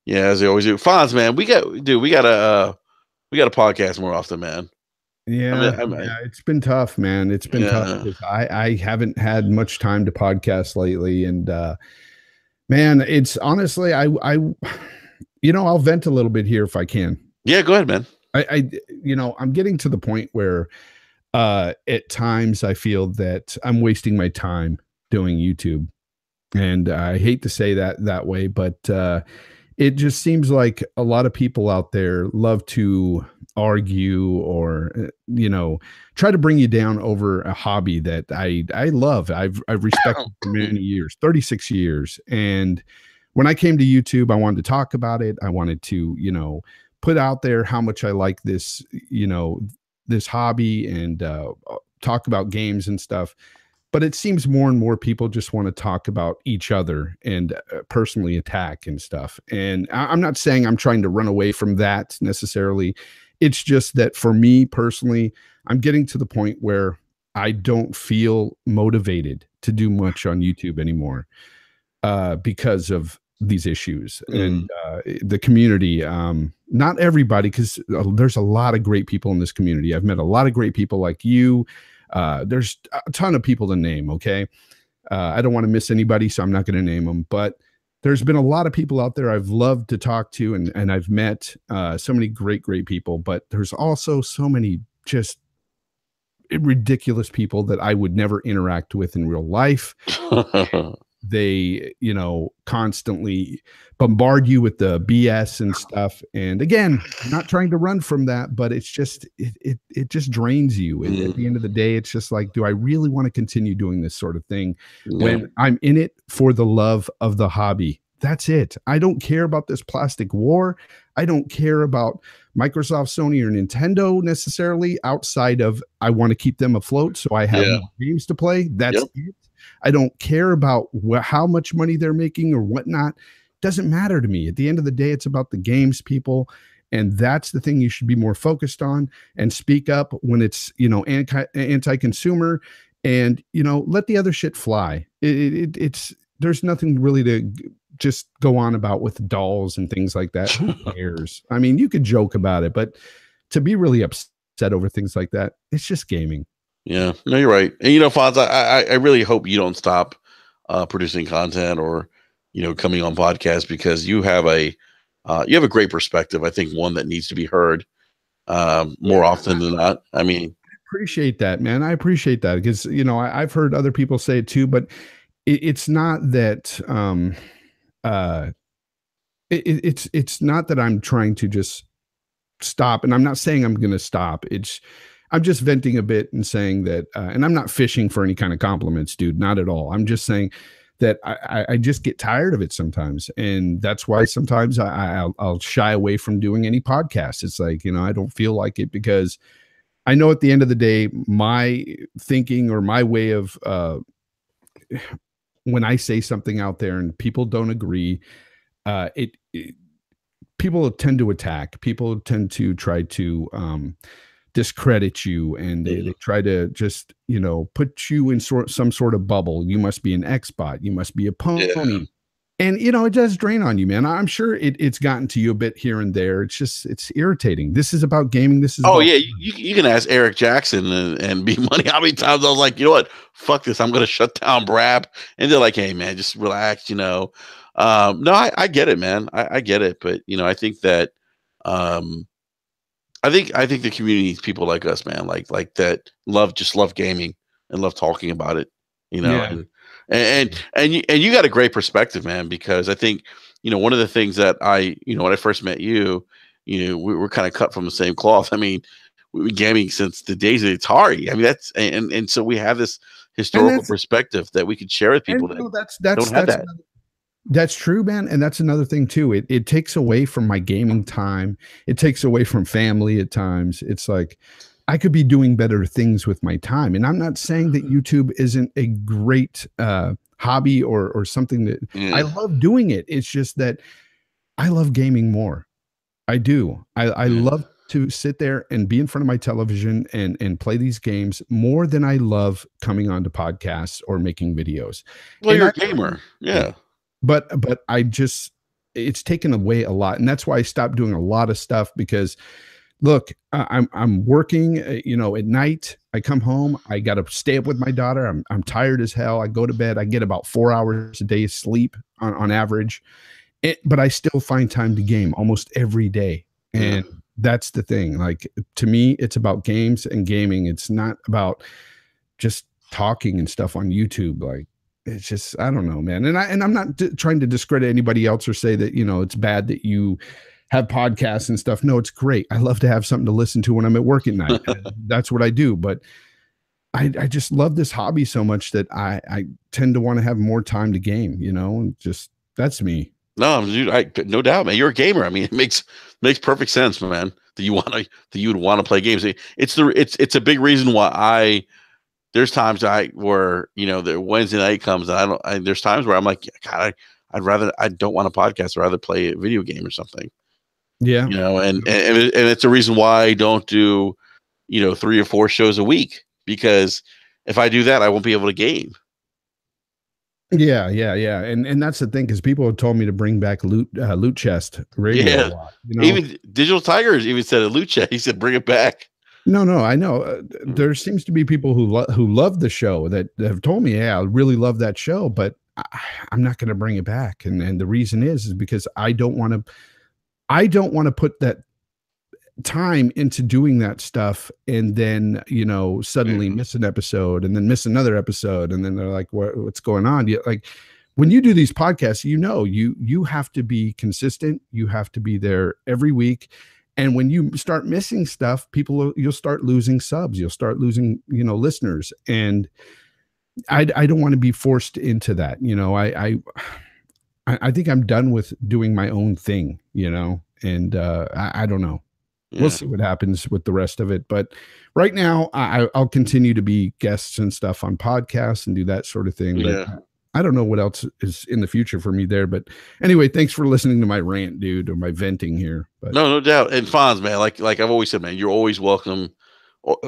Yeah, as they always do. Fonz, man, we got a podcast more often, man. Yeah, it's been tough, man. It's been tough. I haven't had much time to podcast lately, and man, it's honestly, I'll vent a little bit here if I can. Yeah, go ahead, man. I'm getting to the point where at times I feel that I'm wasting my time doing YouTube, and I hate to say that way, but it just seems like a lot of people out there love to argue or try to bring you down over a hobby that I love. I've respected for many years, 36 years, and when I came to YouTube, I wanted to talk about it. I wanted to put out there how much I like this this hobby and talk about games and stuff. But it seems more and more people just want to talk about each other and personally attack and stuff. And I'm not saying I'm trying to run away from that necessarily. It's just that for me personally, I'm getting to the point where I don't feel motivated to do much on YouTube anymore because of these issues and the community. Not everybody, because there's a lot of great people in this community. I've met a lot of great people like you. There's a ton of people to name. Okay. I don't want to miss anybody, so I'm not going to name them, but there's been a lot of people out there I've loved to talk to, and I've met so many great people, but there's also so many just ridiculous people that I would never interact with in real life. They, constantly bombard you with the BS and stuff. And again, I'm not trying to run from that, but it's just, it just drains you. And at the end of the day, it's just like, do I really want to continue doing this sort of thing when I'm in it for the love of the hobby? That's it. I don't care about this plastic war. I don't care about Microsoft, Sony, or Nintendo necessarily, outside of I want to keep them afloat so I have more games to play. That's it. I don't care about how much money they're making or whatnot. Doesn't matter to me. At the end of the day, it's about the games, people. And that's the thing you should be more focused on, and speak up when it's, anti-consumer, and, let the other shit fly. It's there's nothing really to just go on about with dolls and things like that. Who cares? I mean, you could joke about it, but to be really upset over things like that, it's just gaming. Yeah, no, you're right. And Fonz, I really hope you don't stop producing content or coming on podcasts, because you have a great perspective. I think one that needs to be heard more often than not. I mean, appreciate that, man. I appreciate that, because I've heard other people say it too, but it's not that it's not that I'm trying to just stop, and I'm not saying I'm going to stop. I'm just venting a bit and saying that, and I'm not fishing for any kind of compliments, dude, not at all. I'm just saying that I just get tired of it sometimes. And that's why sometimes I'll shy away from doing any podcasts. It's like, I don't feel like it, because I know at the end of the day, my thinking or my way of, when I say something out there and people don't agree, people tend to attack. People tend to try to discredit you, and they try to just, you know, put you in some sort of bubble. You must be an Xbot. You must be a pony. Yeah. And, you know, it does drain on you, man. I'm sure it's gotten to you a bit here and there. It's just, it's irritating. This is about gaming. This is you can ask Eric Jackson and B Money how many times I was like, you know what, fuck this, I'm gonna shut down BRAP, and they're like, hey man, just relax, you know. No, I get it, man. I get it, but you know, I think that I think the community needs people like us, man, like that love gaming and love talking about it, you know. Yeah. And you got a great perspective, man, because I think, you know, one of the things that you know, when I first met you, you know, we were kind of cut from the same cloth. I mean, we've been gaming since the days of Atari. I mean, that's and so we have this historical perspective that we could share with people that don't have that. That's true, man. And that's another thing too. It takes away from my gaming time. It takes away from family at times. It's like, I could be doing better things with my time. And I'm not saying that YouTube isn't a great hobby or something that I love doing it. It's just that I love gaming more. I do. I love to sit there and be in front of my television and play these games more than I love coming onto podcasts or making videos. Well, and you're a gamer. Yeah. But I just, it's taken away a lot. And that's why I stopped doing a lot of stuff, because look, I'm working, you know, at night. I come home, I got to stay up with my daughter. I'm tired as hell. I go to bed. I get about 4 hours a day of sleep on average, but I still find time to game almost every day. And that's the thing. Like, to me, it's about games and gaming. It's not about just talking and stuff on YouTube. Like, it's just, I don't know, man. And I'm not trying to discredit anybody else or say that, you know, it's bad that you have podcasts and stuff. No, it's great. I love to have something to listen to when I'm at work at night. That's what I do. But I just love this hobby so much that I tend to want to have more time to game, you know, and just, that's me. No, dude, no doubt, man. You're a gamer. I mean, it makes perfect sense, man, that you would want to play games. It's a big reason why there's times where, you know, the Wednesday night comes and there's times where I'm like, God, I don't want a podcast. I'd rather play a video game or something. Yeah. You know, and it's a reason why I don't do, you know, 3 or 4 shows a week, because if I do that, I won't be able to game. Yeah. And that's the thing, because people have told me to bring back loot chest radio a lot, you know? Even Digital Tigers even said a loot chest. He said, bring it back. No, I know. There seems to be people who love the show that have told me, yeah, I really love that show, but I'm not going to bring it back. And the reason is because I don't want to put that time into doing that stuff and then, you know, suddenly miss an episode and then miss another episode. And then they're like, what's going on? Like, when you do these podcasts, you know, you have to be consistent. You have to be there every week. And when you start missing stuff, you'll start losing subs. You'll start losing, you know, listeners. And I don't want to be forced into that. You know, I think I'm done with doing my own thing, you know, and I don't know. Yeah. We'll see what happens with the rest of it. But right now, I'll continue to be guests and stuff on podcasts and do that sort of thing. But I don't know what else is in the future for me there. But anyway, thanks for listening to my rant, dude, or my venting here. But no doubt. And Fonz, man, like I've always said, man, you're always welcome.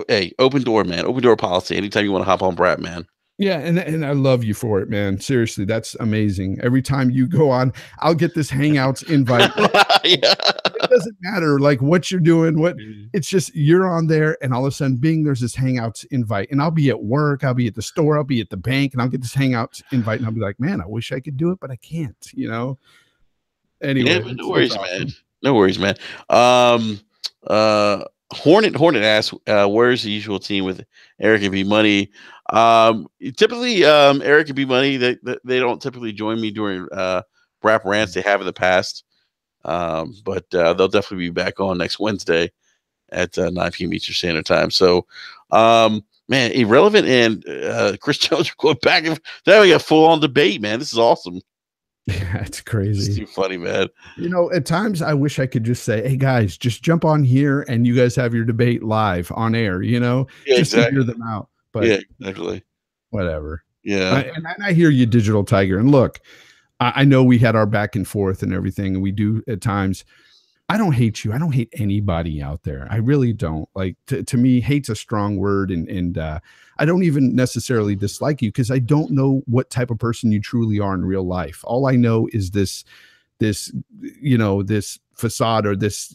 Hey, open door, man. Open door policy. Anytime you want to hop on BRAP, man. Yeah, and I love you for it, man. Seriously, that's amazing. Every time you go on, I'll get this Hangouts invite. Yeah. It doesn't matter like what you're doing, it's just you're on there, and all of a sudden, there's this Hangouts invite, and I'll be at work, I'll be at the store, I'll be at the bank, and I'll get this Hangouts invite, and I'll be like, man, I wish I could do it, but I can't, you know. Anyway, yeah, no worries, awesome. Man. No worries, man. Hornet asks, where's the usual team with Eric and B Money? Typically, Eric and B Money, they don't typically join me during BRAP rants. They have in the past, but they'll definitely be back on next Wednesday at 9 p.m. Eastern Standard Time. So, man, Irrelevant and Chris Jones are going back and now we got full on debate, man. This is awesome. Yeah, it's crazy. It's too funny, man. You know, at times I wish I could just say, hey guys, just jump on here and you guys have your debate live on air, you know, just to hear them out. But yeah, exactly. Whatever. Yeah. And I hear you, Digital Tiger. And look, I know we had our back and forth and everything, and we do at times, I don't hate you. I don't hate anybody out there. I really don't. Like to me, hate's a strong word, and I don't even necessarily dislike you because I don't know what type of person you truly are in real life. All I know is this this facade or this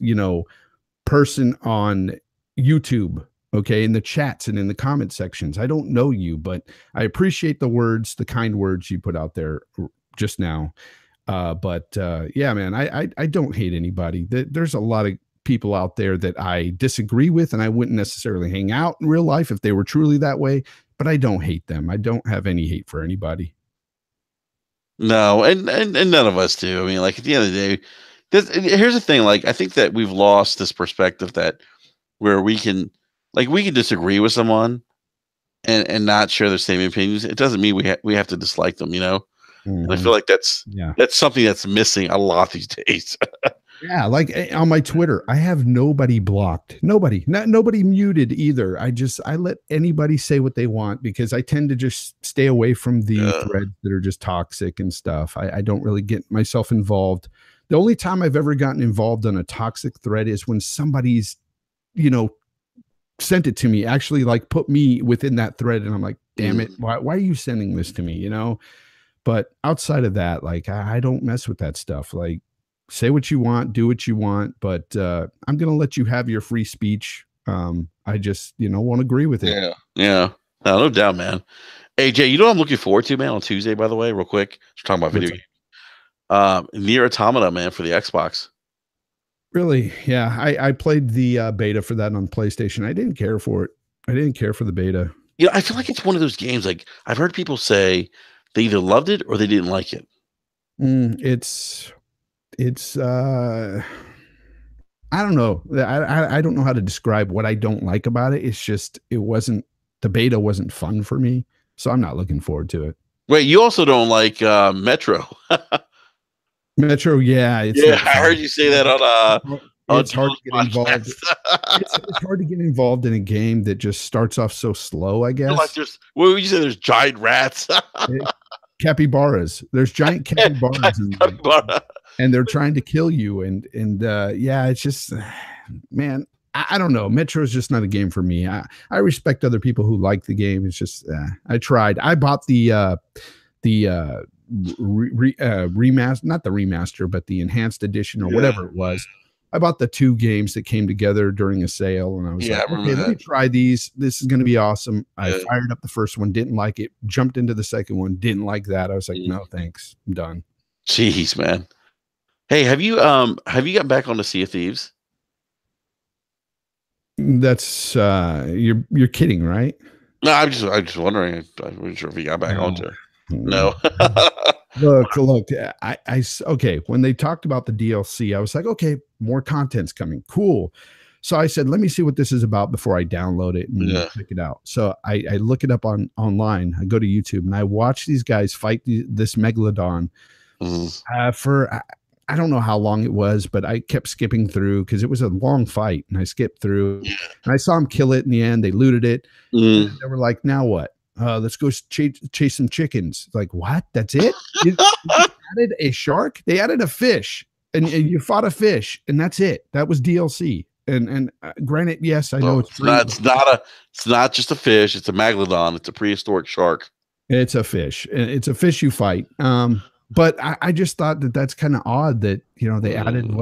person on YouTube. Okay, in the chats and in the comment sections. I don't know you, but I appreciate the words, the kind words you put out there just now. Yeah, man, I don't hate anybody. There's a lot of people out there that I disagree with, and I wouldn't necessarily hang out in real life if they were truly that way, but I don't hate them. I don't have any hate for anybody. No, and none of us do. I mean, like at the end of the day, here's the thing. Like, I think that we've lost this perspective that where we can disagree with someone and not share the same opinions. It doesn't mean we have to dislike them, And I feel like that's something that's missing a lot these days. Yeah, like on my Twitter, I have nobody blocked. Nobody muted either. I let anybody say what they want because I tend to just stay away from the threads that are just toxic and stuff. I don't really get myself involved. The only time I've ever gotten involved on a toxic thread is when somebody's, sent it to me, actually like put me within that thread. And I'm like, damn it. Why are you sending this to me? But outside of that, like, I don't mess with that stuff. Like, say what you want, do what you want, but I'm going to let you have your free speech. I just, won't agree with it. Yeah. No doubt, man. Hey, Jay, you know what I'm looking forward to, man, on Tuesday, by the way, real quick. Just talking about video games. Nier Automata, man, for the Xbox. Really? Yeah. I played the beta for that on PlayStation. I didn't care for it. I didn't care for the beta. I feel like it's one of those games, like, I've heard people say they either loved it or they didn't like it. It's I don't know. I don't know how to describe what I don't like about it. It's just the beta wasn't fun for me, so I'm not looking forward to it. Wait, you also don't like Metro? Metro, yeah. I heard you say that on it's hard to get involved. It's hard to get involved in a game that just starts off so slow, I guess. Like what would you say? There's giant rats. Capybaras. There's giant capybaras and they're trying to kill you. And yeah, it's just, man, I don't know. Metro is just not a game for me. I respect other people who like the game. It's just, I tried. I bought the remaster, not the remaster, but the enhanced edition or whatever it was. I bought the 2 games that came together during a sale, and I was like, okay, let me try these. This is going to be awesome. I fired up the first one, didn't like it, jumped into the second one, didn't like that. I was like, no, thanks. I'm done. Jeez, man. Hey, have you gotten back on the Sea of Thieves? That's you're kidding, right? No, I'm just wondering. I wasn't sure if you got back onto it. No. Look. Okay. When they talked about the DLC, I was like, okay, more content's coming. Cool. So I said, let me see what this is about before I download it and check it out. So I look it up online. I go to YouTube and I watch these guys fight this megalodon for I don't know how long it was, but I kept skipping through because it was a long fight, and I skipped through. And I saw them kill it in the end. They looted it. And they were like, now what? Let's go chase some chickens. Like, what? That's it? You added a shark? They added a fish, and you fought a fish, and that's it. That was DLC. And granted, yes, I know it's not just a fish. It's a megalodon. It's a prehistoric shark. It's a fish. It's a fish you fight. But I just thought that's kind of odd that, they added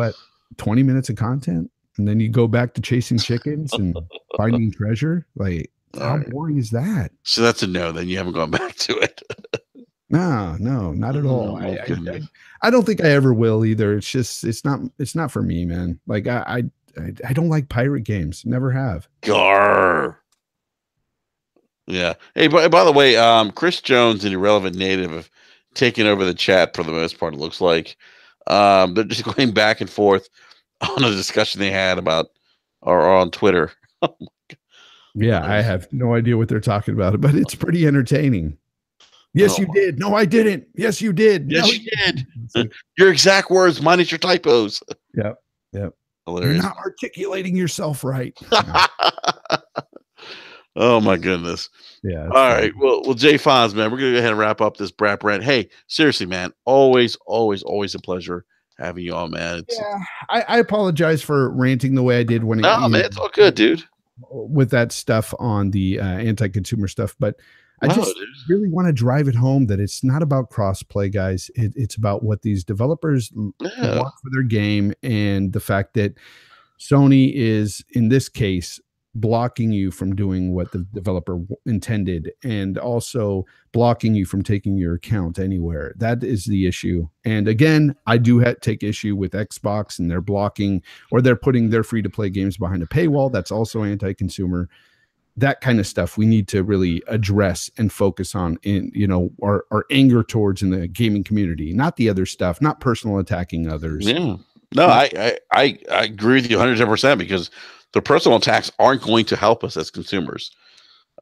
20 minutes of content, and then you go back to chasing chickens and finding treasure. Like, how boring is that? So that's a no. Then you haven't gone back to it. No, not at all. I don't think I ever will either. It's just, it's not for me, man. Like I don't like pirate games. Never have. Gar. Yeah. Hey, by the way, Chris Jones and Irrelevant Native have taken over the chat for the most part. It looks like they're just going back and forth on a discussion they had about or on Twitter. Oh my God. Yeah, I have no idea what they're talking about, but it's pretty entertaining. Yes, you did. No, I didn't. Yes, you did. Yes, you did. Your exact words minus your typos. Yep. Hilarious. You're not articulating yourself right. Oh my goodness. Yeah. All right. Well, Jay Fonz, man, we're gonna go ahead and wrap up this BRAP rant. Hey, seriously, man, always a pleasure having you on, man. I apologize for ranting the way I did when no, man, it's all good, dude. With that stuff on the anti-consumer stuff, but I just really want to drive it home that it's not about crossplay, guys. It's about what these developers want for their game, and the fact that Sony is, in this case, blocking you from doing what the developer intended, and also blocking you from taking your account anywhere. That is the issue. And again, I do take issue with Xbox, and they're blocking, or they're putting their free-to-play games behind a paywall. That's also anti-consumer. That kind of stuff we need to really address and focus on in, our anger towards in the gaming community, not the other stuff, not personal attacking others. Yeah. No, I agree with you 110%, because the personal attacks aren't going to help us as consumers.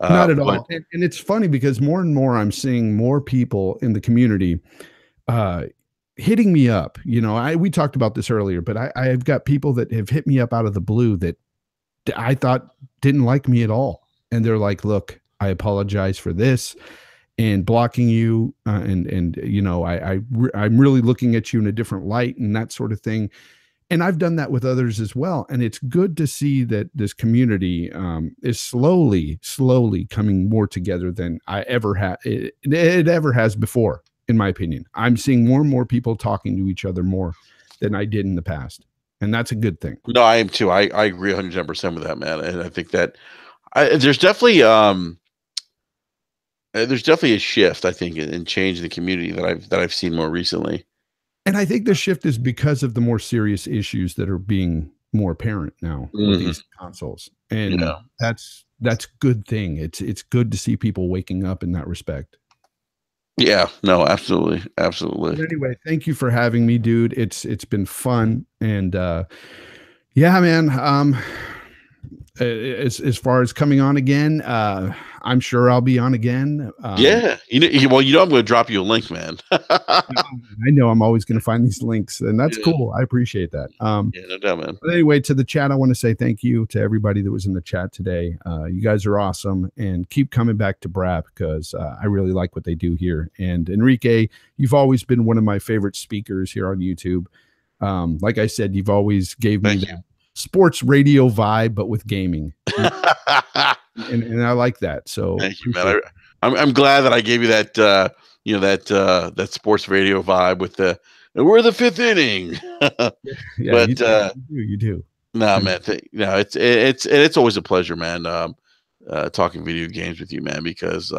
Not at all. And it's funny because more and more I'm seeing more people in the community hitting me up. We talked about this earlier, but I've got people that have hit me up out of the blue that I thought didn't like me at all. And they're like, look, I apologize for this and blocking you. I'm really looking at you in a different light and that sort of thing. And I've done that with others as well. And it's good to see that this community is slowly coming more together than I ever had. It ever has before, in my opinion. I'm seeing more and more people talking to each other more than I did in the past. And that's a good thing. No, I am too. I agree 110% with that, man. And I think that there's definitely a shift, I think, in change in the community that I've seen more recently. And I think the shift is because of the more serious issues that are being more apparent now with these consoles. And that's good thing. It's good to see people waking up in that respect. Yeah, no, absolutely. Absolutely. But anyway, thank you for having me, dude. It's been fun. And yeah, man. As far as coming on again, I'm sure I'll be on again. Yeah. I'm going to drop you a link, man. I know I'm always going to find these links, and that's cool. I appreciate that. Yeah, no doubt, man. But anyway, to the chat, I want to say thank you to everybody that was in the chat today. You guys are awesome, and keep coming back to BRAP because I really like what they do here. And Enrique, you've always been one of my favorite speakers here on YouTube. Like I said, you've always gave me that sports radio vibe, but with gaming. and I like that. So thank you, man. I'm glad that I gave you that that sports radio vibe with we're the fifth inning. Yeah, but you do. No, man. It's always a pleasure, man. Talking video games with you, man, because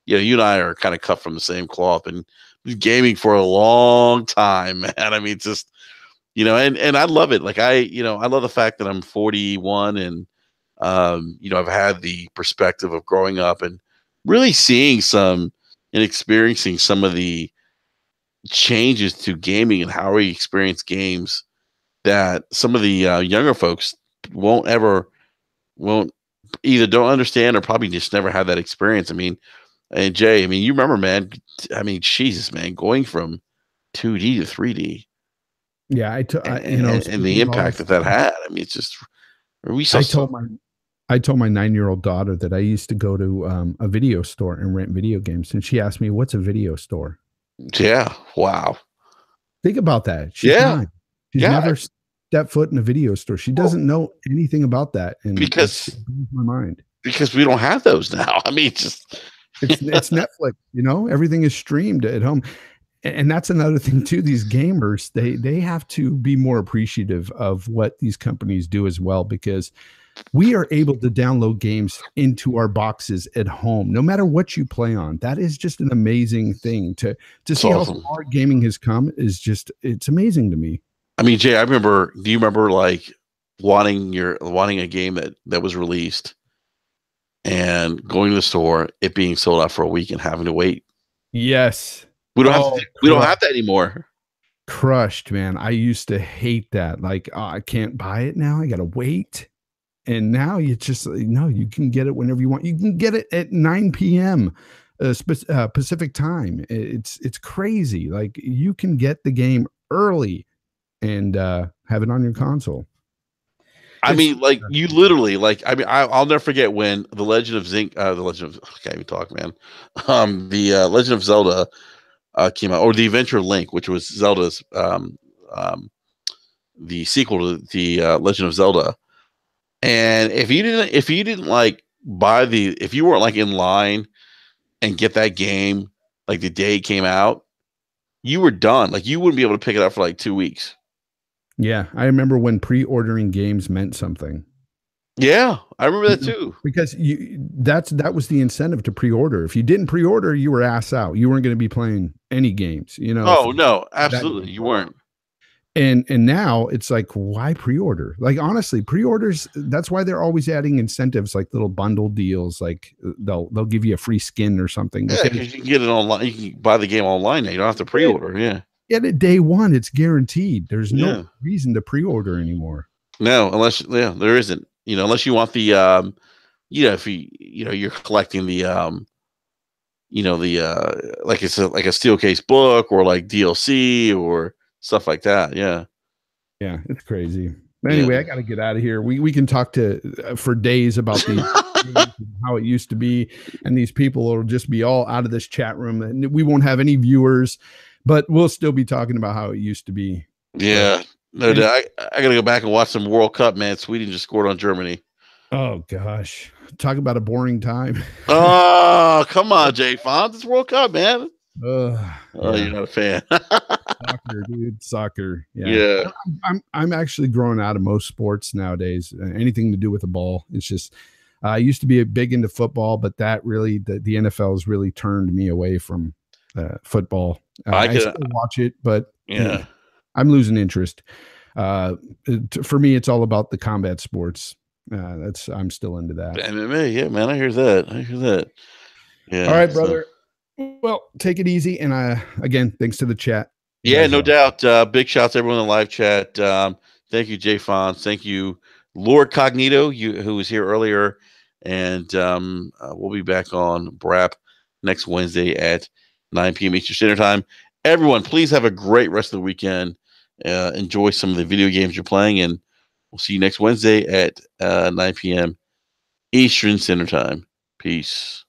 you and I are kind of cut from the same cloth and gaming for a long time, man. I mean, just and I love it. Like I love the fact that I'm 41 and I've had the perspective of growing up and really seeing some and experiencing some of the changes to gaming and how we experience games that some of the younger folks won't either don't understand or probably just never had that experience. I mean, and Jay, you remember, man, Jesus, man, going from 2D to 3D. Yeah, and the impact that had. It's just I told my 9-year-old daughter that I used to go to a video store and rent video games, and she asked me, "What's a video store?" Yeah, wow. Think about that. She's never stepped foot in a video store. She doesn't know anything about that, and because it blows my mind. Because we don't have those now. It's Netflix. Everything is streamed at home. And that's another thing too. These gamers, they have to be more appreciative of what these companies do as well, because we are able to download games into our boxes at home, no matter what you play on. That is just an amazing thing to see awesome. How far gaming has come. It's amazing to me. Jay, do you remember like wanting a game that was released and going to the store, it being sold out for a week and having to wait? Yes. We don't have that anymore. Crushed, man. I used to hate that. Like, I can't buy it now. I got to wait. And now you can get it whenever you want. You can get it at 9 p.m. Pacific time. It's crazy. Like, you can get the game early and have it on your console. You literally, I'll never forget when the Legend of I can't even talk, man. The Legend of Zelda came out, or the Adventure Link, which was Zelda's the sequel to the Legend of Zelda. And if you didn't like if you weren't like in line and get that game like the day it came out, you were done. Like you wouldn't be able to pick it up for like 2 weeks. Yeah, I remember when pre-ordering games meant something. Yeah, I remember that too. Because that was the incentive to pre-order. If you didn't pre-order, you were ass out. You weren't going to be playing any games. You know. Oh no, absolutely, you weren't. And now it's like, why pre-order? Like honestly, pre-orders, that's why they're always adding incentives like little bundle deals, like they'll give you a free skin or something. Yeah, because you can get it online. You can buy the game online now. You don't have to pre-order. Yeah. Get it day one. It's guaranteed. There's no reason to pre-order anymore. No, unless there isn't. You know, unless you want the if you're collecting the like it's like a steel case book or like DLC or stuff like that. Yeah, it's crazy. But anyway, I got to get out of here. We can talk for days about these how it used to be, and these people will just be all out of this chat room, and we won't have any viewers, but we'll still be talking about how it used to be. Yeah, no, I got to go back and watch some World Cup, man. Sweden just scored on Germany. Oh gosh, talk about a boring time. Oh, come on, Jay Fonz. It's World Cup, man. You're not a fan. Soccer, dude. Soccer. Yeah. I'm actually growing out of most sports nowadays. Anything to do with the ball. It's just I used to be big into football, but that really the NFL has really turned me away from football. I still watch it, but I'm losing interest. For me, it's all about the combat sports. I'm still into that. MMA, yeah, man. I hear that. Yeah. All right, brother. Well, take it easy. And again, thanks to the chat. Yeah, no doubt. Big shouts to everyone in the live chat. Thank you, Jay Fonz. Thank you, Lord Cognito, who was here earlier. And we'll be back on BRAP next Wednesday at 9 p.m. Eastern Standard Time. Everyone, please have a great rest of the weekend. Enjoy some of the video games you're playing, and we'll see you next Wednesday at 9 p.m. Eastern Standard Time. Peace.